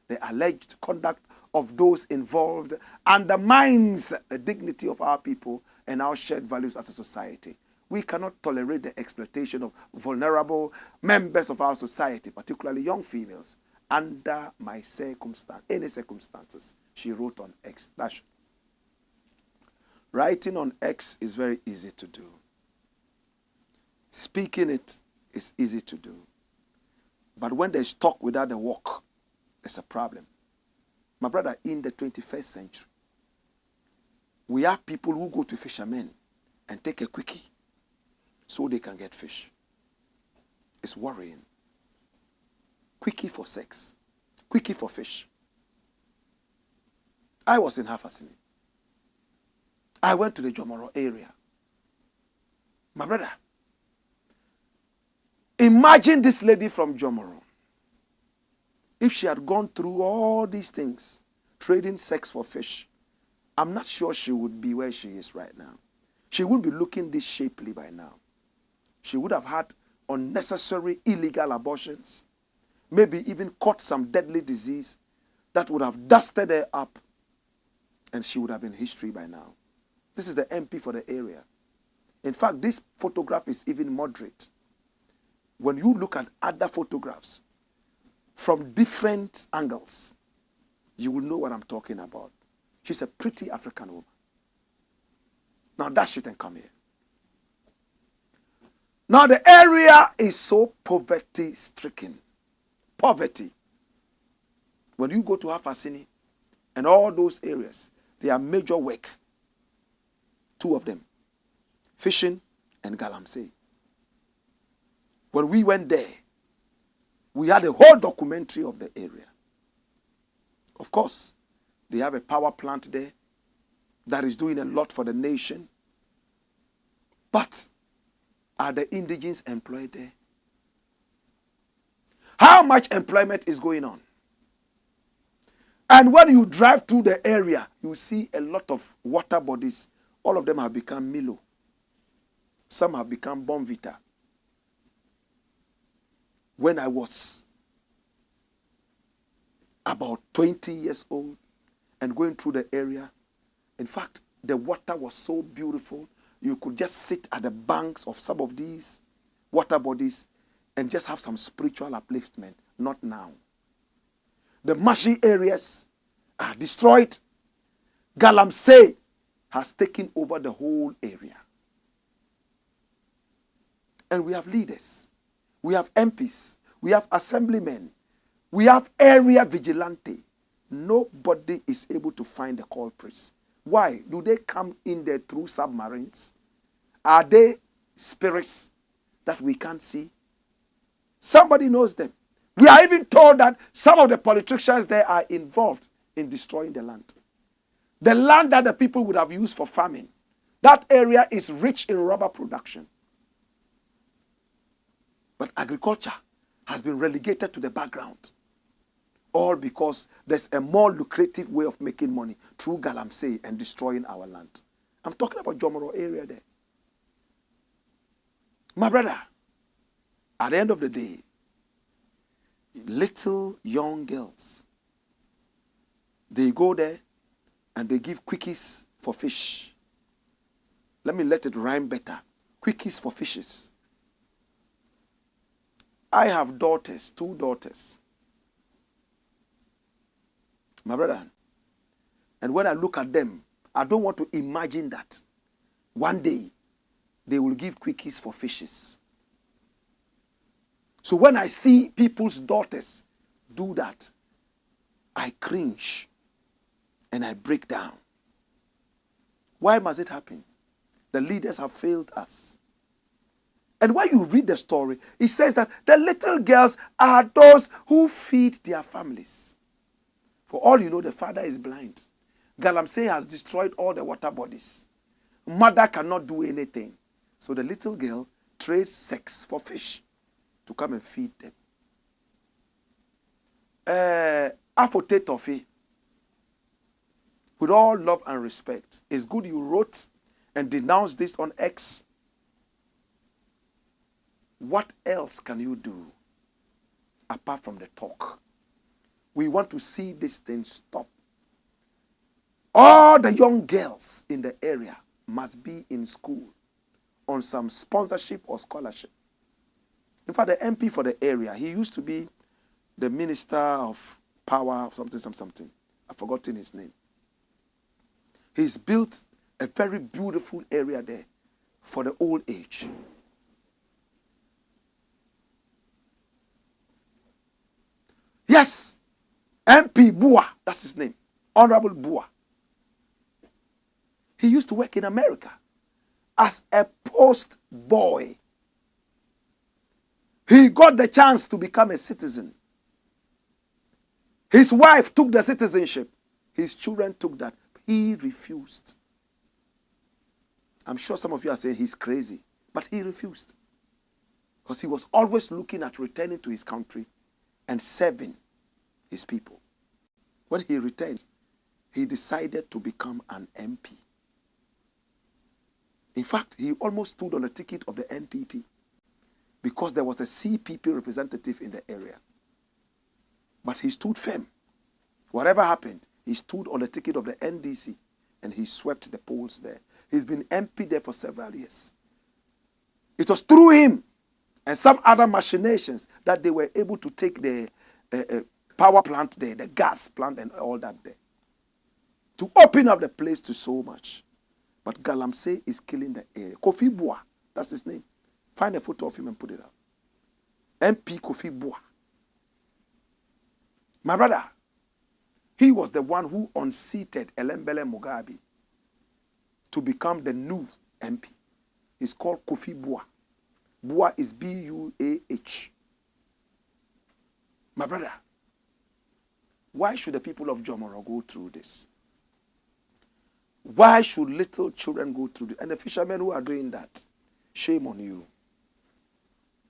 The alleged conduct of those involved undermines the dignity of our people and our shared values as a society. We cannot tolerate the exploitation of vulnerable members of our society, particularly young females, under any circumstances, she wrote on X. Writing on X is very easy to do. Speaking it is easy to do. But when there's talk without the walk, it's a problem. My brother, in the 21st century, we have people who go to fishermen and take a quickie so they can get fish. It's worrying. Quickie for sex. Quickie for fish. I was in Hafasini. I went to the Jomoro area. My brother, imagine this lady from Jomoro. If she had gone through all these things, trading sex for fish, I'm not sure she would be where she is right now. She wouldn't be looking this shapely by now. She would have had unnecessary illegal abortions, maybe even caught some deadly disease that would have dusted her up, and she would have been history by now. This is the MP for the area. In fact, this photograph is even moderate. When you look at other photographs from different angles, you will know what I'm talking about. She's a pretty African woman. Now dash it and come here. Now the area is so poverty-stricken. Poverty. When you go to Hafasini and all those areas, they are major work. Two of them, fishing and galamsey. When we went there, we had a whole documentary of the area. Of course, they have a power plant there that is doing a lot for the nation. But are the indigents employed there? How much employment is going on? And when you drive through the area, you see a lot of water bodies. All of them have become Milo. Some have become Bonvita. When I was about 20 years old and going through the area, in fact, the water was so beautiful. You could just sit at the banks of some of these water bodies and just have some spiritual upliftment. Not now. The marshy areas are destroyed. Galamsey has taken over the whole area. And we have leaders. We have MPs. We have assemblymen. We have area vigilante. Nobody is able to find the culprits. Why? Do they come in there through submarines? Are they spirits that we can't see? Somebody knows them. We are even told that some of the politicians there are involved in destroying the land. The land that the people would have used for farming. That area is rich in rubber production. But agriculture has been relegated to the background. All because there's a more lucrative way of making money through Galamsey and destroying our land. I'm talking about Jomoro area there. My brother, at the end of the day, little young girls, they go there and they give quickies for fish. Let me let it rhyme better. Quickies for fishes. I have daughters, 2 daughters. My brother. And when I look at them, I don't want to imagine that one day they will give quickies for fishes. So when I see people's daughters do that, I cringe and I break down. Why must it happen? The leaders have failed us. And when you read the story, it says that the little girls are those who feed their families. For all you know, the father is blind. Galamsey has destroyed all the water bodies. Mother cannot do anything. So the little girl trades sex for fish to come and feed them. Afote Tofi, with all love and respect, it's good you wrote and denounced this on X. What else can you do apart from the talk? We want to see this thing stop. All the young girls in the area must be in school on some sponsorship or scholarship. In fact, the MP for the area, he used to be the Minister of Power, something. I've forgotten his name. He's built a very beautiful area there for the old age. Yes, MP Bua, that's his name. Honorable Bua. He used to work in America as a post boy. He got the chance to become a citizen. His wife took the citizenship. His children took that. He refused. I'm sure some of you are saying he's crazy, but he refused. Because he was always looking at returning to his country and serving his people. When he returned, he decided to become an MP. In fact, he almost stood on the ticket of the NPP because there was a CPP representative in the area. But he stood firm. Whatever happened, he stood on the ticket of the NDC and he swept the polls there. He's been MP there for several years. It was through him and some other machinations that they were able to take the power plant there, the gas plant and all that there, to open up the place to so much. But Galamsey is killing the area. Kofi Bua, that's his name. Find a photo of him and put it up. MP Kofi Bua. My brother, he was the one who unseated Elembele Mugabe to become the new MP. He's called Kofi Bua. Bua is B-U-A-H. My brother, why should the people of Jomoro go through this? Why should little children go through this? And the fishermen who are doing that, shame on you.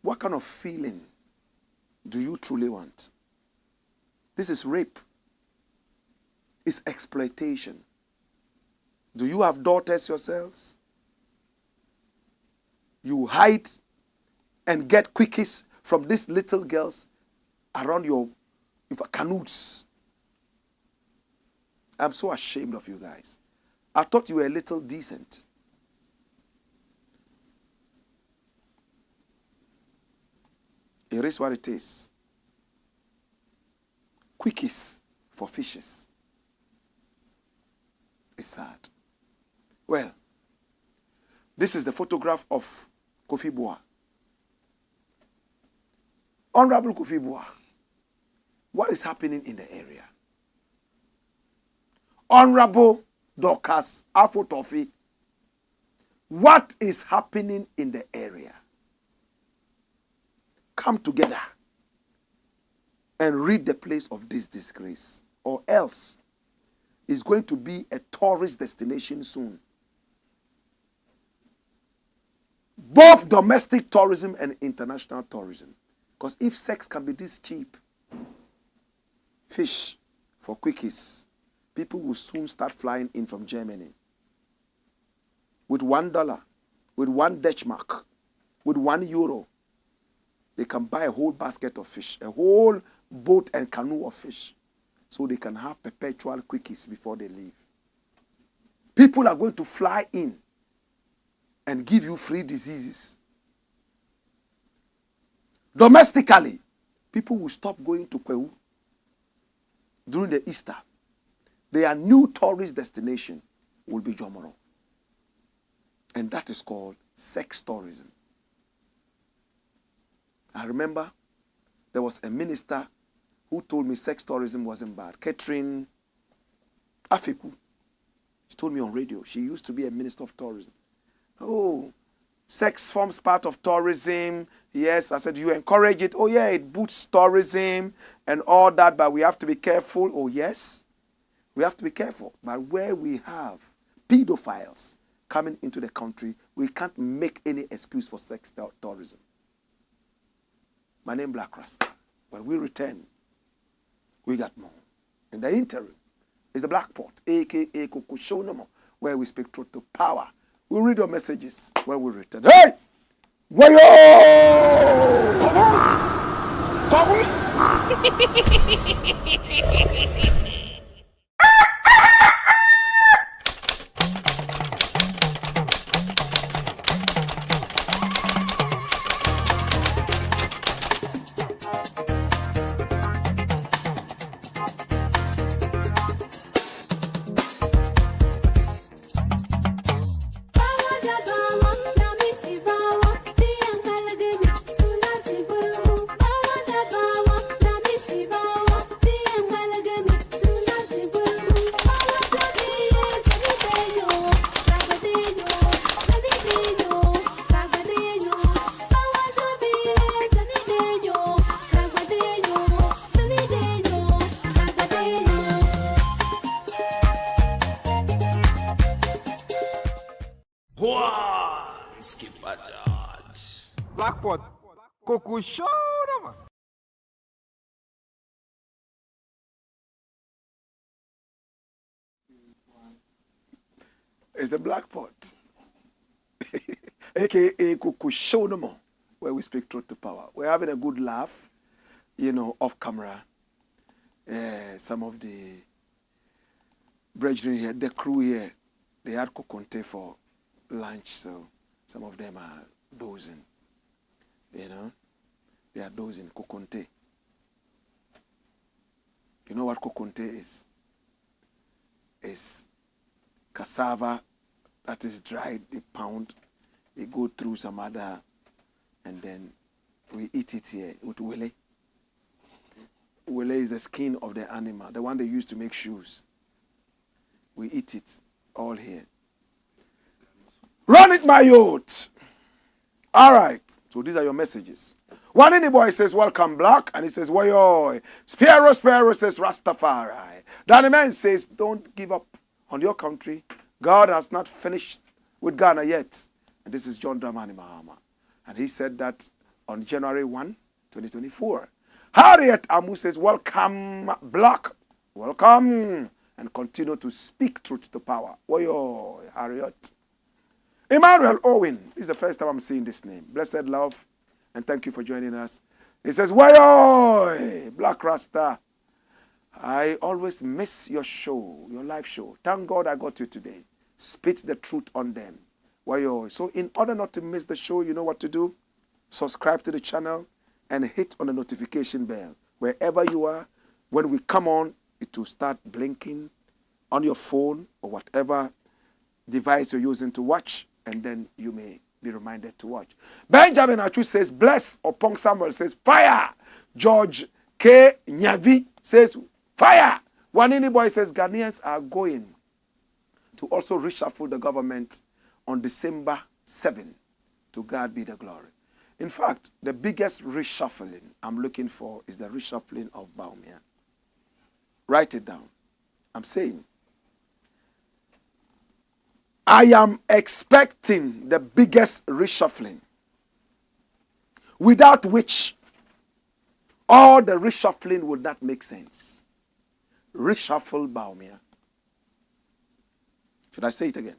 What kind of feeling do you truly want? This is rape. It's exploitation. Do you have daughters yourselves? You hide and get quickies from these little girls around your canoes. I'm so ashamed of you guys. I thought you were a little decent. It is what it is. Quickies for fishes. It's sad. Well, this is the photograph of Kofi Boah. Honorable Kofi Boah, what is happening in the area? Honorable Dorcas Afo-Toffee, what is happening in the area? Come together and rid the place of this disgrace, or else it's going to be a tourist destination soon. Both domestic tourism and international tourism. Because if sex can be this cheap, fish for quickies, people will soon start flying in from Germany. With $1, with one Dutch mark, with €1, they can buy a whole basket of fish, a whole boat and canoe of fish, so they can have perpetual quickies before they leave. People are going to fly in and give you free diseases. Domestically, people will stop going to Kwewu during the Easter. Their new tourist destination will be Jomoro. And that is called sex tourism. I remember there was a minister who told me sex tourism wasn't bad. Catherine Afeku. She told me on radio. She used to be a minister of tourism. Oh, sex forms part of tourism. Yes, I said, you encourage it. Oh, yeah, it boosts tourism and all that, but we have to be careful. Oh, yes, we have to be careful. But where we have pedophiles coming into the country, we can't make any excuse for sex tourism. My name is Blakk Rasta. When we return, we got more. In the interim, is the Black Pot, a.k.a. AKUFO-ADDO, where we speak truth to power. We'll read your messages when we return. Hey! Wayo! Blakk Pot, AKUFO-ADDO, man. It's the Black Pot, a.k.a. AKUFO-ADDO, where we speak truth to power. We're having a good laugh, off camera. Some of the brethren here, the crew here, they had kokonte for lunch, so some of them are dozing. They are dozing. Kokonte. You know what kokonte is? It's cassava that is dried, they pound, they go through some other, and then we eat it here with wele. Wele is the skin of the animal, the one they use to make shoes. We eat it all here. Run it, my youth! All right. So these are your messages. One in the boy says, welcome, Blakk. And he says, woyoy. Sparrow says, Rastafari. Danny Man says, don't give up on your country. God has not finished with Ghana yet. And this is John Dramani Mahama. And he said that on January 1, 2024. Harriet Amu says, welcome, Blakk. Welcome. And continue to speak truth to power. Woyoy, Harriet. Emmanuel Owen, this is the first time I'm seeing this name. Blessed love, and thank you for joining us. He says, Wayoy, Blakk Rasta. I always miss your show, your live show. Thank God I got you today. spit the truth on them. So in order not to miss the show, you know what to do? Subscribe to the channel and hit on the notification bell. Wherever you are, when we come on, it will start blinking on your phone or whatever device you're using to watch, and then you may be reminded to watch. Benjamin Achu says, bless. Opong Samuel says, fire. George K. Nyavi says, fire. Wanini Boy says, Ghanaians are going to also reshuffle the government on December 7. To God be the glory. In fact, the biggest reshuffling I'm looking for is the reshuffling of Baumia. Write it down. I'm saying, I am expecting the biggest reshuffling, without which all the reshuffling would not make sense. Reshuffle Baumia. Should I say it again?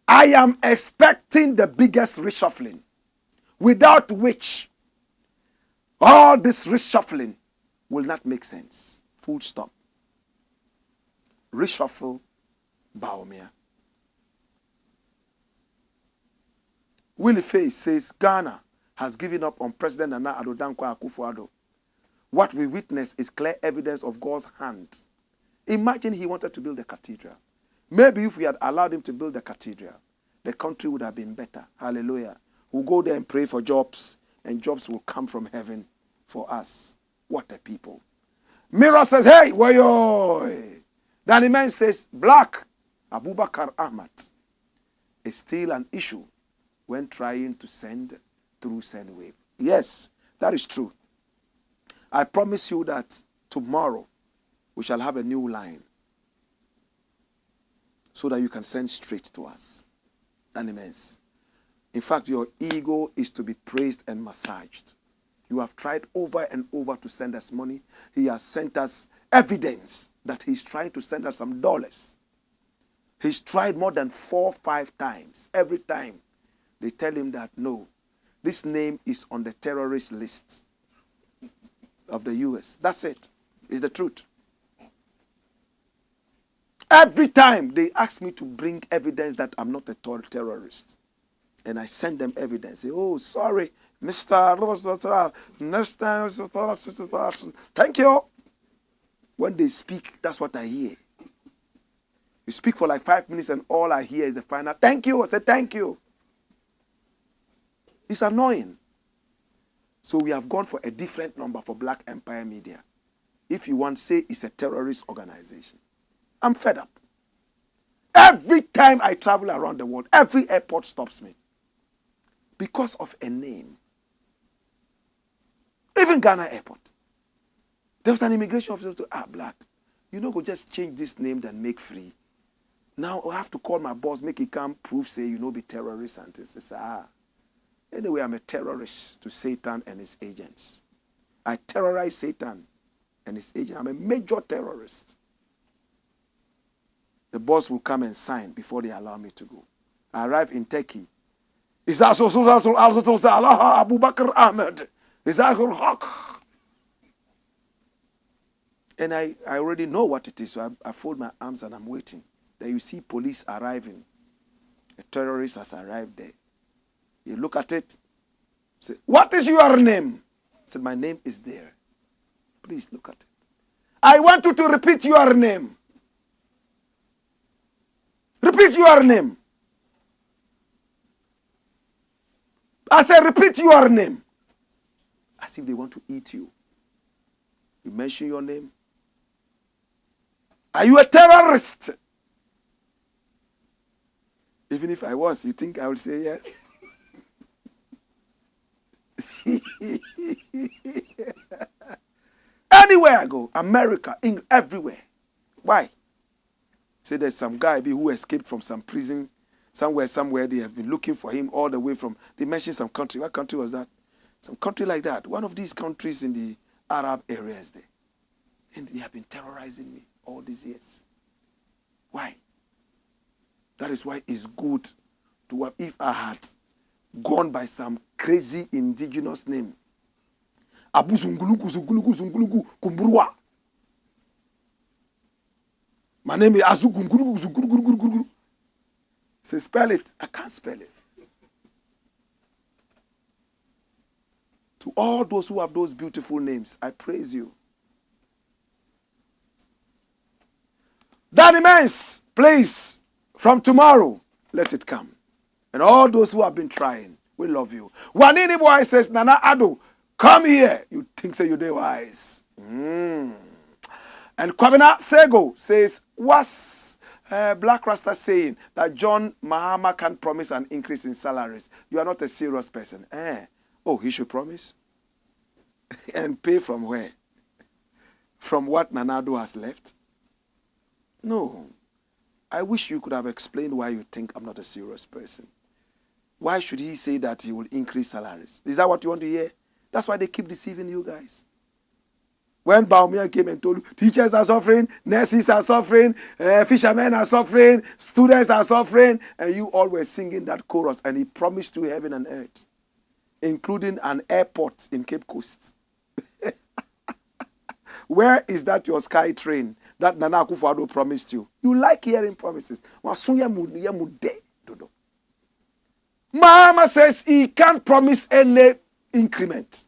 I am expecting the biggest reshuffling, without which all this reshuffling will not make sense. Full stop. Reshuffle Baumia. Willie Faye says Ghana has given up on President Nana Addo Dankwa AKUFO-ADDO. What we witness is clear evidence of God's hand. Imagine he wanted to build a cathedral. Maybe if we had allowed him to build the cathedral, the country would have been better. Hallelujah. We'll go there and pray for jobs, and jobs will come from heaven for us. What a people. Mira says, hey, wayo. Danny Man says, Blakk, Abubakar Ahmad is still an issue when trying to send through SendWave. Yes, that is true. I promise you that tomorrow we shall have a new line so that you can send straight to us. That immense. In fact, your ego is to be praised and massaged. You have tried over and over to send us money. He has sent us evidence that he's trying to send us some dollars. He's tried more than 4 or 5 times. Every time they tell him that, no, this name is on the terrorist list of the US. That's it. It's the truth. Every time they ask me to bring evidence that I'm not a terrorist. And I send them evidence. Say, oh, sorry, Mr. Next time, thank you. When they speak, that's what I hear. You speak for like 5 minutes and all I hear is the final, thank you. I say, thank you. It's annoying. So we have gone for a different number for Black Empire Media. If you want, say it's a terrorist organization. I'm fed up. Every time I travel around the world, every airport stops me. Because of a name. Even Ghana airport. There was an immigration officer to Blakk. You know, go just change this name than make free. Now I have to call my boss, make it come prove, say, you know, be terrorist. And he says, anyway, I'm a terrorist to Satan and his agents. I terrorize Satan and his agents. I'm a major terrorist. The boss will come and sign before they allow me to go. I arrive in Turkey. Is that Allah Abubakar Ahmed? Is that Haq? And I already know what it is, so I fold my arms and I'm waiting. Then you see police arriving. A terrorist has arrived there. You look at it, say, what is your name? I said, my name is there. Please look at it. I want you to repeat your name. Repeat your name. I said, repeat your name. As if they want to eat you. You mention your name. Are you a terrorist? Even if I was, you think I would say yes? Anywhere I go, America, England, everywhere. Why? Say there's some guy who escaped from some prison, somewhere they have been looking for him all the way from, they mentioned some country. What country was that? Some country like that. One of these countries in the Arab areas there. And they have been terrorizing me all these years. Why? That is why it's good to have, if I had gone by some crazy indigenous name, Abu Zungulugu, Zungulugu, Zungulugu, Kumburwa. My name is Azugun. Say, spell it. I can't spell it. To all those who have those beautiful names, I praise you. That immense, please, from tomorrow, let it come. And all those who have been trying, we love you. Wanini boy says, Nana AKUFO-ADDO, come here. You think so you're wise. And Kwabena Sego says, what's Blakk Rasta saying that John Mahama can't promise an increase in salaries? You are not a serious person. Oh, he should promise? And pay from where? From what Nana AKUFO-ADDO has left? No. I wish you could have explained why you think I'm not a serious person. Why should he say that he will increase salaries? Is that what you want to hear? That's why they keep deceiving you guys. When Baumia came and told you, teachers are suffering, nurses are suffering, fishermen are suffering, students are suffering, and you all were singing that chorus, and he promised you heaven and earth, including an airport in Cape Coast. Where is that your sky train that Nana AKUFO-ADDO promised you? You like hearing promises. Mahama says he can't promise any increment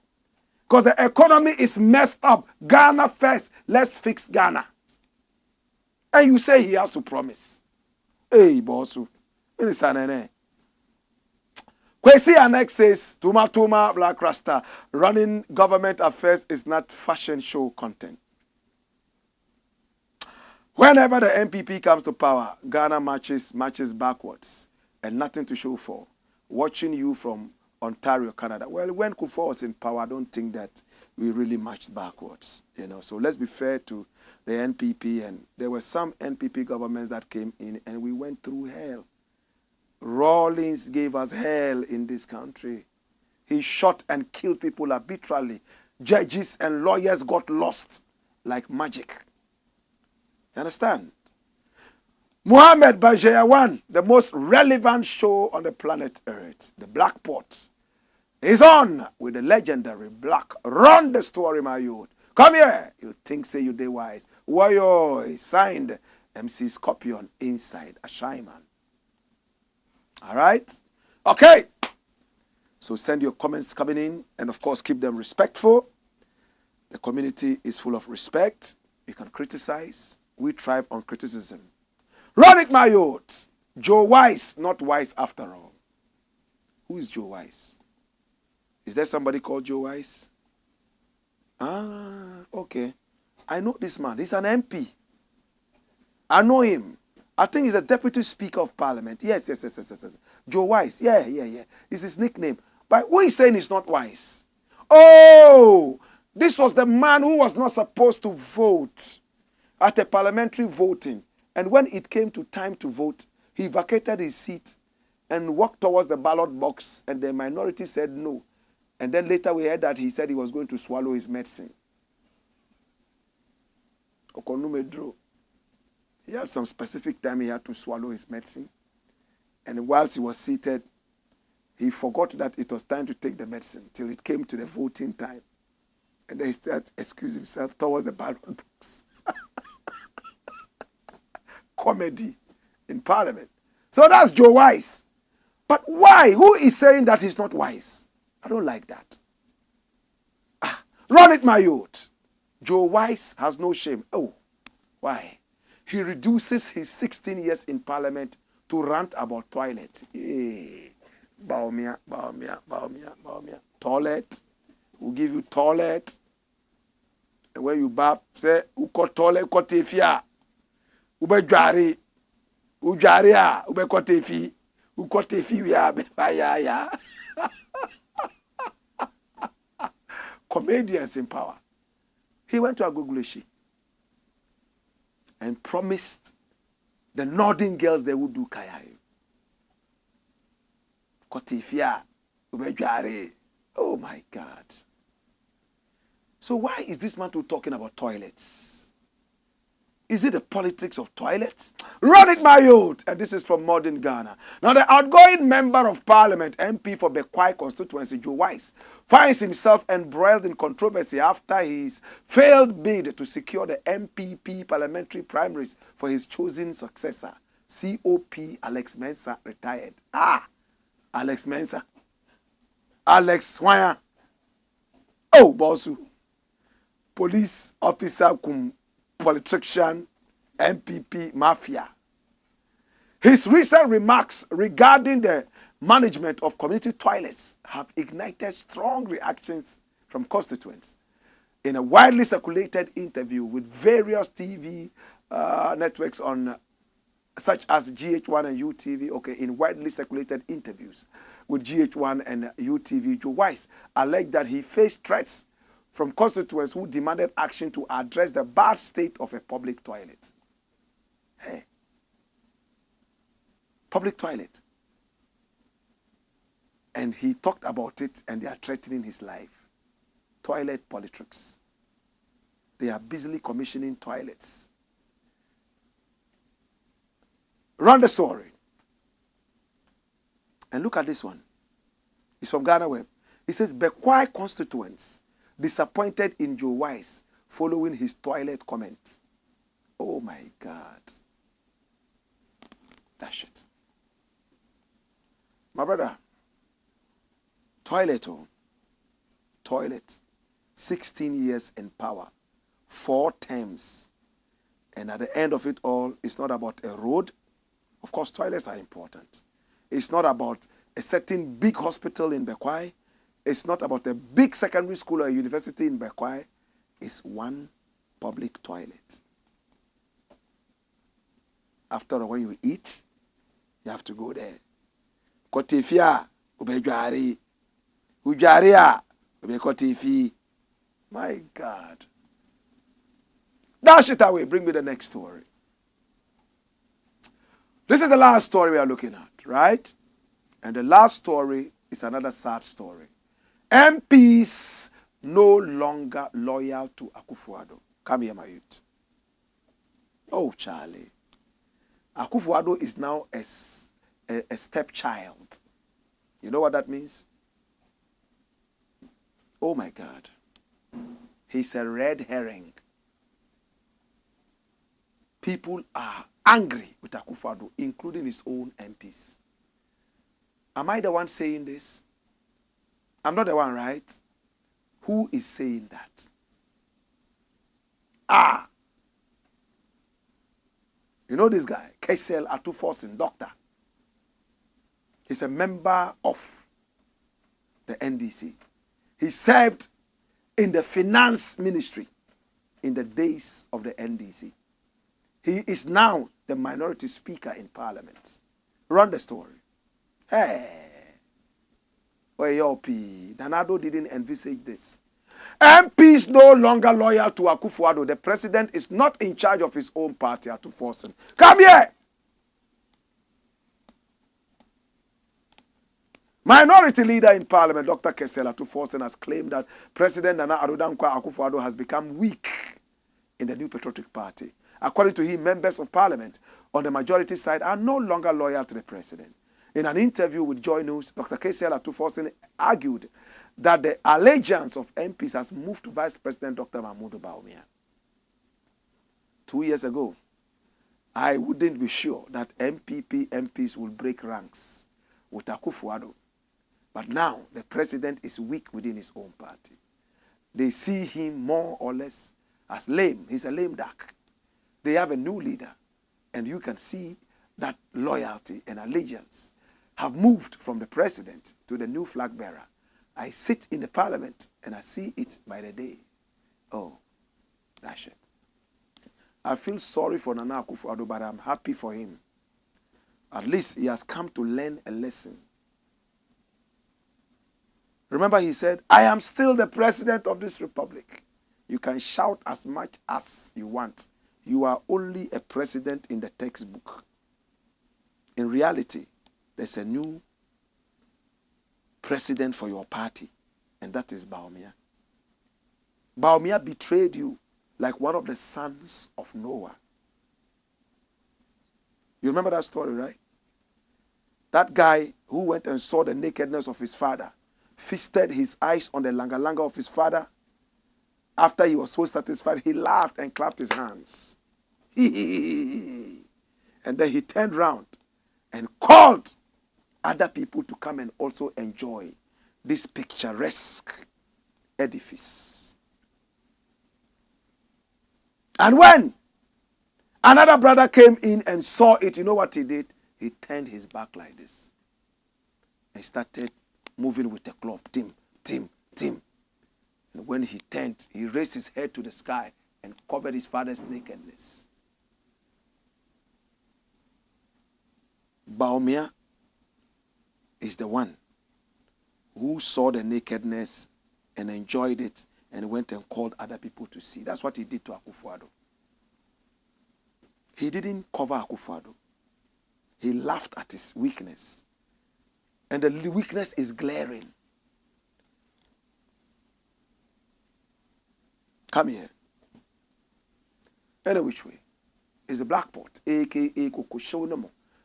because the economy is messed up. Ghana first. Let's fix Ghana. And you say he has to promise. Hey, bossu. Kwesi Annex says, Tuma Blakk Rasta, running government affairs is not fashion show content. Whenever the MPP comes to power, Ghana marches backwards and nothing to show for. Watching you from Ontario, Canada. Well, when Kufuor was in power, I don't think that we really marched backwards. So let's be fair to the NPP. And there were some NPP governments that came in and we went through hell. Rawlings gave us hell in this country. He shot and killed people arbitrarily. Judges and lawyers got lost like magic. You understand? Mohammed Banjayawan, the most relevant show on the planet Earth, the Blakk Pot, is on with the legendary Blakk. Run the story, my youth. Come here. You think say you dey wise. Wayo, signed MC Scorpion inside a Ashaiman. All right? Okay. So send your comments coming in and, of course, keep them respectful. The community is full of respect. You can criticize. We thrive on criticism. Run it, my youth. Joe Wise, not wise after all. Who is Joe Wise? Is there somebody called Joe Wise? Ah, okay. I know this man. He's an MP. I know him. I think he's a deputy speaker of parliament. Yes. Joe Wise. Yeah. It's his nickname. But who is saying he's not wise? Oh, this was the man who was not supposed to vote at a parliamentary voting. And when it came to time to vote, he vacated his seat and walked towards the ballot box, and the minority said no. And then later we heard that he said he was going to swallow his medicine. Okonumedro. He had some specific time he had to swallow his medicine. And whilst he was seated, he forgot that it was time to take the medicine till it came to the voting time. And then he started to excuse himself towards the ballot box. Comedy in parliament. So that's Joe Wise. But why? Who is saying that he's not wise? I don't like that. Run it, my youth. Joe Wise has no shame. Oh, why? He reduces his 16 years in parliament to rant about toilet. Hey, Baumia. Toilet. We'll give you toilet. And when you bath, say, uko toilet, kote fia. Ube jari. Ujaria. Ube kote fi. Ukote fi ya. Ya. Comedians in power. He went to Agogleshi and promised the northern girls they would do kaya. Kotifia, ubejare. Oh my God. So why is this man talking about toilets? Is it the politics of toilets? Run it, my youth! And this is from modern Ghana. Now, the outgoing member of parliament, MP for Bekwai constituency, Joe Wise, finds himself embroiled in controversy after his failed bid to secure the MPP parliamentary primaries for his chosen successor, COP Alex Mensah, retired. Alex Mensah. Alex Wanya. Oh, Bossu. Police officer kum politician, MPP mafia. His recent remarks regarding the management of community toilets have ignited strong reactions from constituents. In a widely circulated interview with various TV networks on such as GH1 and UTV, in widely circulated interviews with GH1 and UTV, Joe Wise alleged that he faced threats from constituents who demanded action to address the bad state of a public toilet. Hey. Public toilet. And he talked about it, and they are threatening his life. Toilet politics. They are busily commissioning toilets. Run the story. And look at this one. It's from Ghana Web. It says, Bekwai constituents disappointed in Joe Wise following his toilet comment. Oh my God. That shit. My brother, toilet, toilet, 16 years in power, 4 terms. And at the end of it all, it's not about a road. Of course, toilets are important. It's not about a certain big hospital in Bekwai. It's not about a big secondary school or university in Bekwai. It's one public toilet. After all, when you eat, you have to go there. Kotifia, ubejari. Ujaria, ubekotifi. My God. Dash it away. Bring me the next story. This is the last story we are looking at, right? And the last story is another sad story. MPs no longer loyal to AKUFO-ADDO. Come here, my youth. Oh, Charlie. AKUFO-ADDO is now a stepchild. You know what that means? Oh, my God. He's a red herring. People are angry with AKUFO-ADDO, including his own MPs. Am I the one saying this? I'm not the one, right? Who is saying that? You know this guy, Kesel Atufosin, doctor. He's a member of the NDC. He served in the finance ministry in the days of the NDC. He is now the minority speaker in parliament. Run the story. Hey. Danado didn't envisage this. MPs no longer loyal to AKUFO-ADDO. The president is not in charge of his own party, Atufosin. Come here! Minority leader in parliament, Dr. Kesel Atufosin, has claimed that President Nana Addo Dankwa AKUFO-ADDO has become weak in the New Patriotic Party. According to him, members of parliament on the majority side are no longer loyal to the president. In an interview with Joy News, Dr. Kesel Atufosin argued that the allegiance of MPs has moved to Vice President Dr. Mahmoud Bawumia. 2 years ago, I wouldn't be sure that MPs will break ranks with AKUFO-ADDO. But now, the president is weak within his own party. They see him more or less as lame. He's a lame duck. They have a new leader. And you can see that loyalty and allegiance have moved from the president to the new flag bearer. I sit in the parliament and I see it by the day. Oh, that's it. I feel sorry for Nana AKUFO-ADDO, but I'm happy for him. At least he has come to learn a lesson. Remember, he said, I am still the president of this republic. You can shout as much as you want. You are only a president in the textbook. In reality, there's a new president for your party, and that is Bawumia. Bawumia betrayed you like one of the sons of Noah. You remember that story, right? That guy who went and saw the nakedness of his father, feasted his eyes on the langa-langa of his father. After he was so satisfied, he laughed and clapped his hands. And then he turned round and called other people to come and also enjoy this picturesque edifice. And when another brother came in and saw it, you know what he did? He turned his back like this and started moving with the cloth. Tim, Tim, Tim. And when he turned, he raised his head to the sky and covered his father's nakedness. Baumia is the one who saw the nakedness and enjoyed it and went and called other people to see. That's what he did to AKUFO-ADDO. He didn't cover AKUFO-ADDO. He laughed at his weakness. And the weakness is glaring. Come here. Any which way. It's the Blakk Pot, a.k.a. Koko,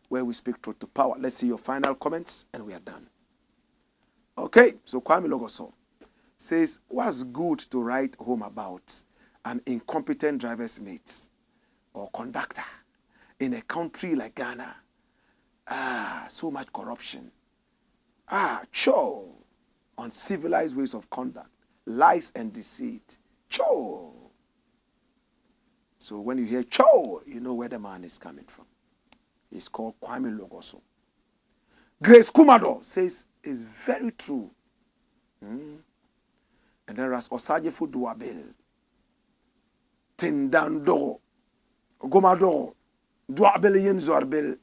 where we speak truth to power. Let's see your final comments, and we are done. Okay, so Kwame Logoso says, what's good to write home about an incompetent driver's mate or conductor in a country like Ghana? So much corruption. Uncivilized ways of conduct, lies and deceit. So when you hear you know where the man is coming from. He's called Kwame Logoso. Grace Kumado says, it's very true. And then Ras Osajefu Duabel. Tindando. Gomado. Duabel Yenzorbel.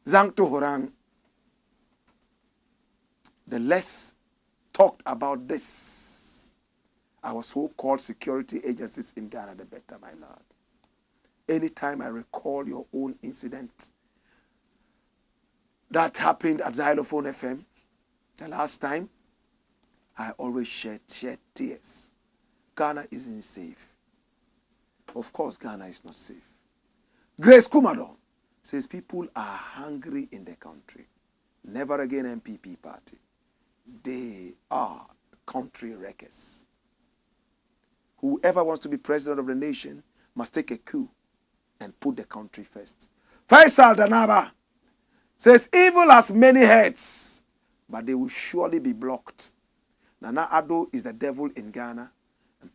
Zangto Horang. The less talked about this, our so-called security agencies in Ghana, the better, my Lord. Anytime I recall your own incident that happened at Xylophone FM, the last time, I always shed tears. Ghana isn't safe. Of course, Ghana is not safe. Grace Kumado says people are hungry in the country. Never again MPP party. They are country wreckers. Whoever wants to be president of the nation must take a coup and put the country first. Faisal Danaba says evil has many heads, but they will surely be blocked. Nana Addo is the devil in Ghana, and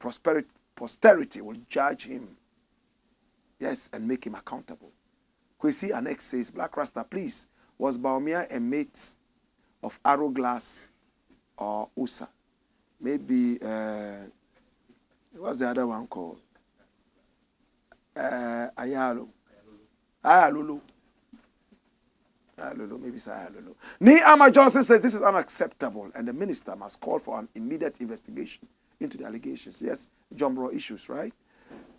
posterity will judge him. Yes, and make him accountable. Kwesi Annex says, Black Rasta, please, was Baumia a mate of Arrow Glass or USA? Maybe, what's the other one called? Ayalo. Ayalulu. Maybe it's Ayalulu. Niama Johnson says this is unacceptable and the minister must call for an immediate investigation into the allegations. Yes, Jomoro issues, right?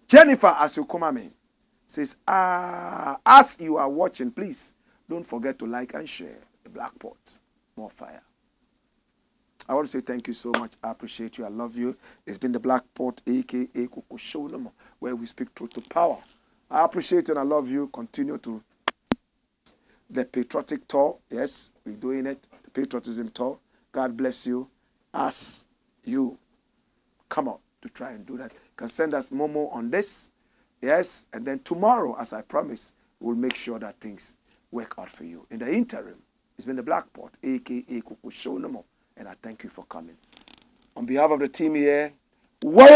Jennifer Asukumame says, as you are watching, please don't forget to like and share the Blakk Pot. More fire. I want to say thank you so much. I appreciate you. I love you. It's been the Blakk Pot, a.k.a. Koko Show, where we speak truth to power. I appreciate you and I love you. Continue to the patriotic tour. Yes, we're doing it. The patriotism tour. God bless you as you come out to try and do that. You can send us Momo on this. Yes, and then tomorrow, as I promised, we'll make sure that things work out for you. In the interim, it's been the Blakk Pot, a.k.a. Koko Show, and I thank you for coming. On behalf of the team here, whoa!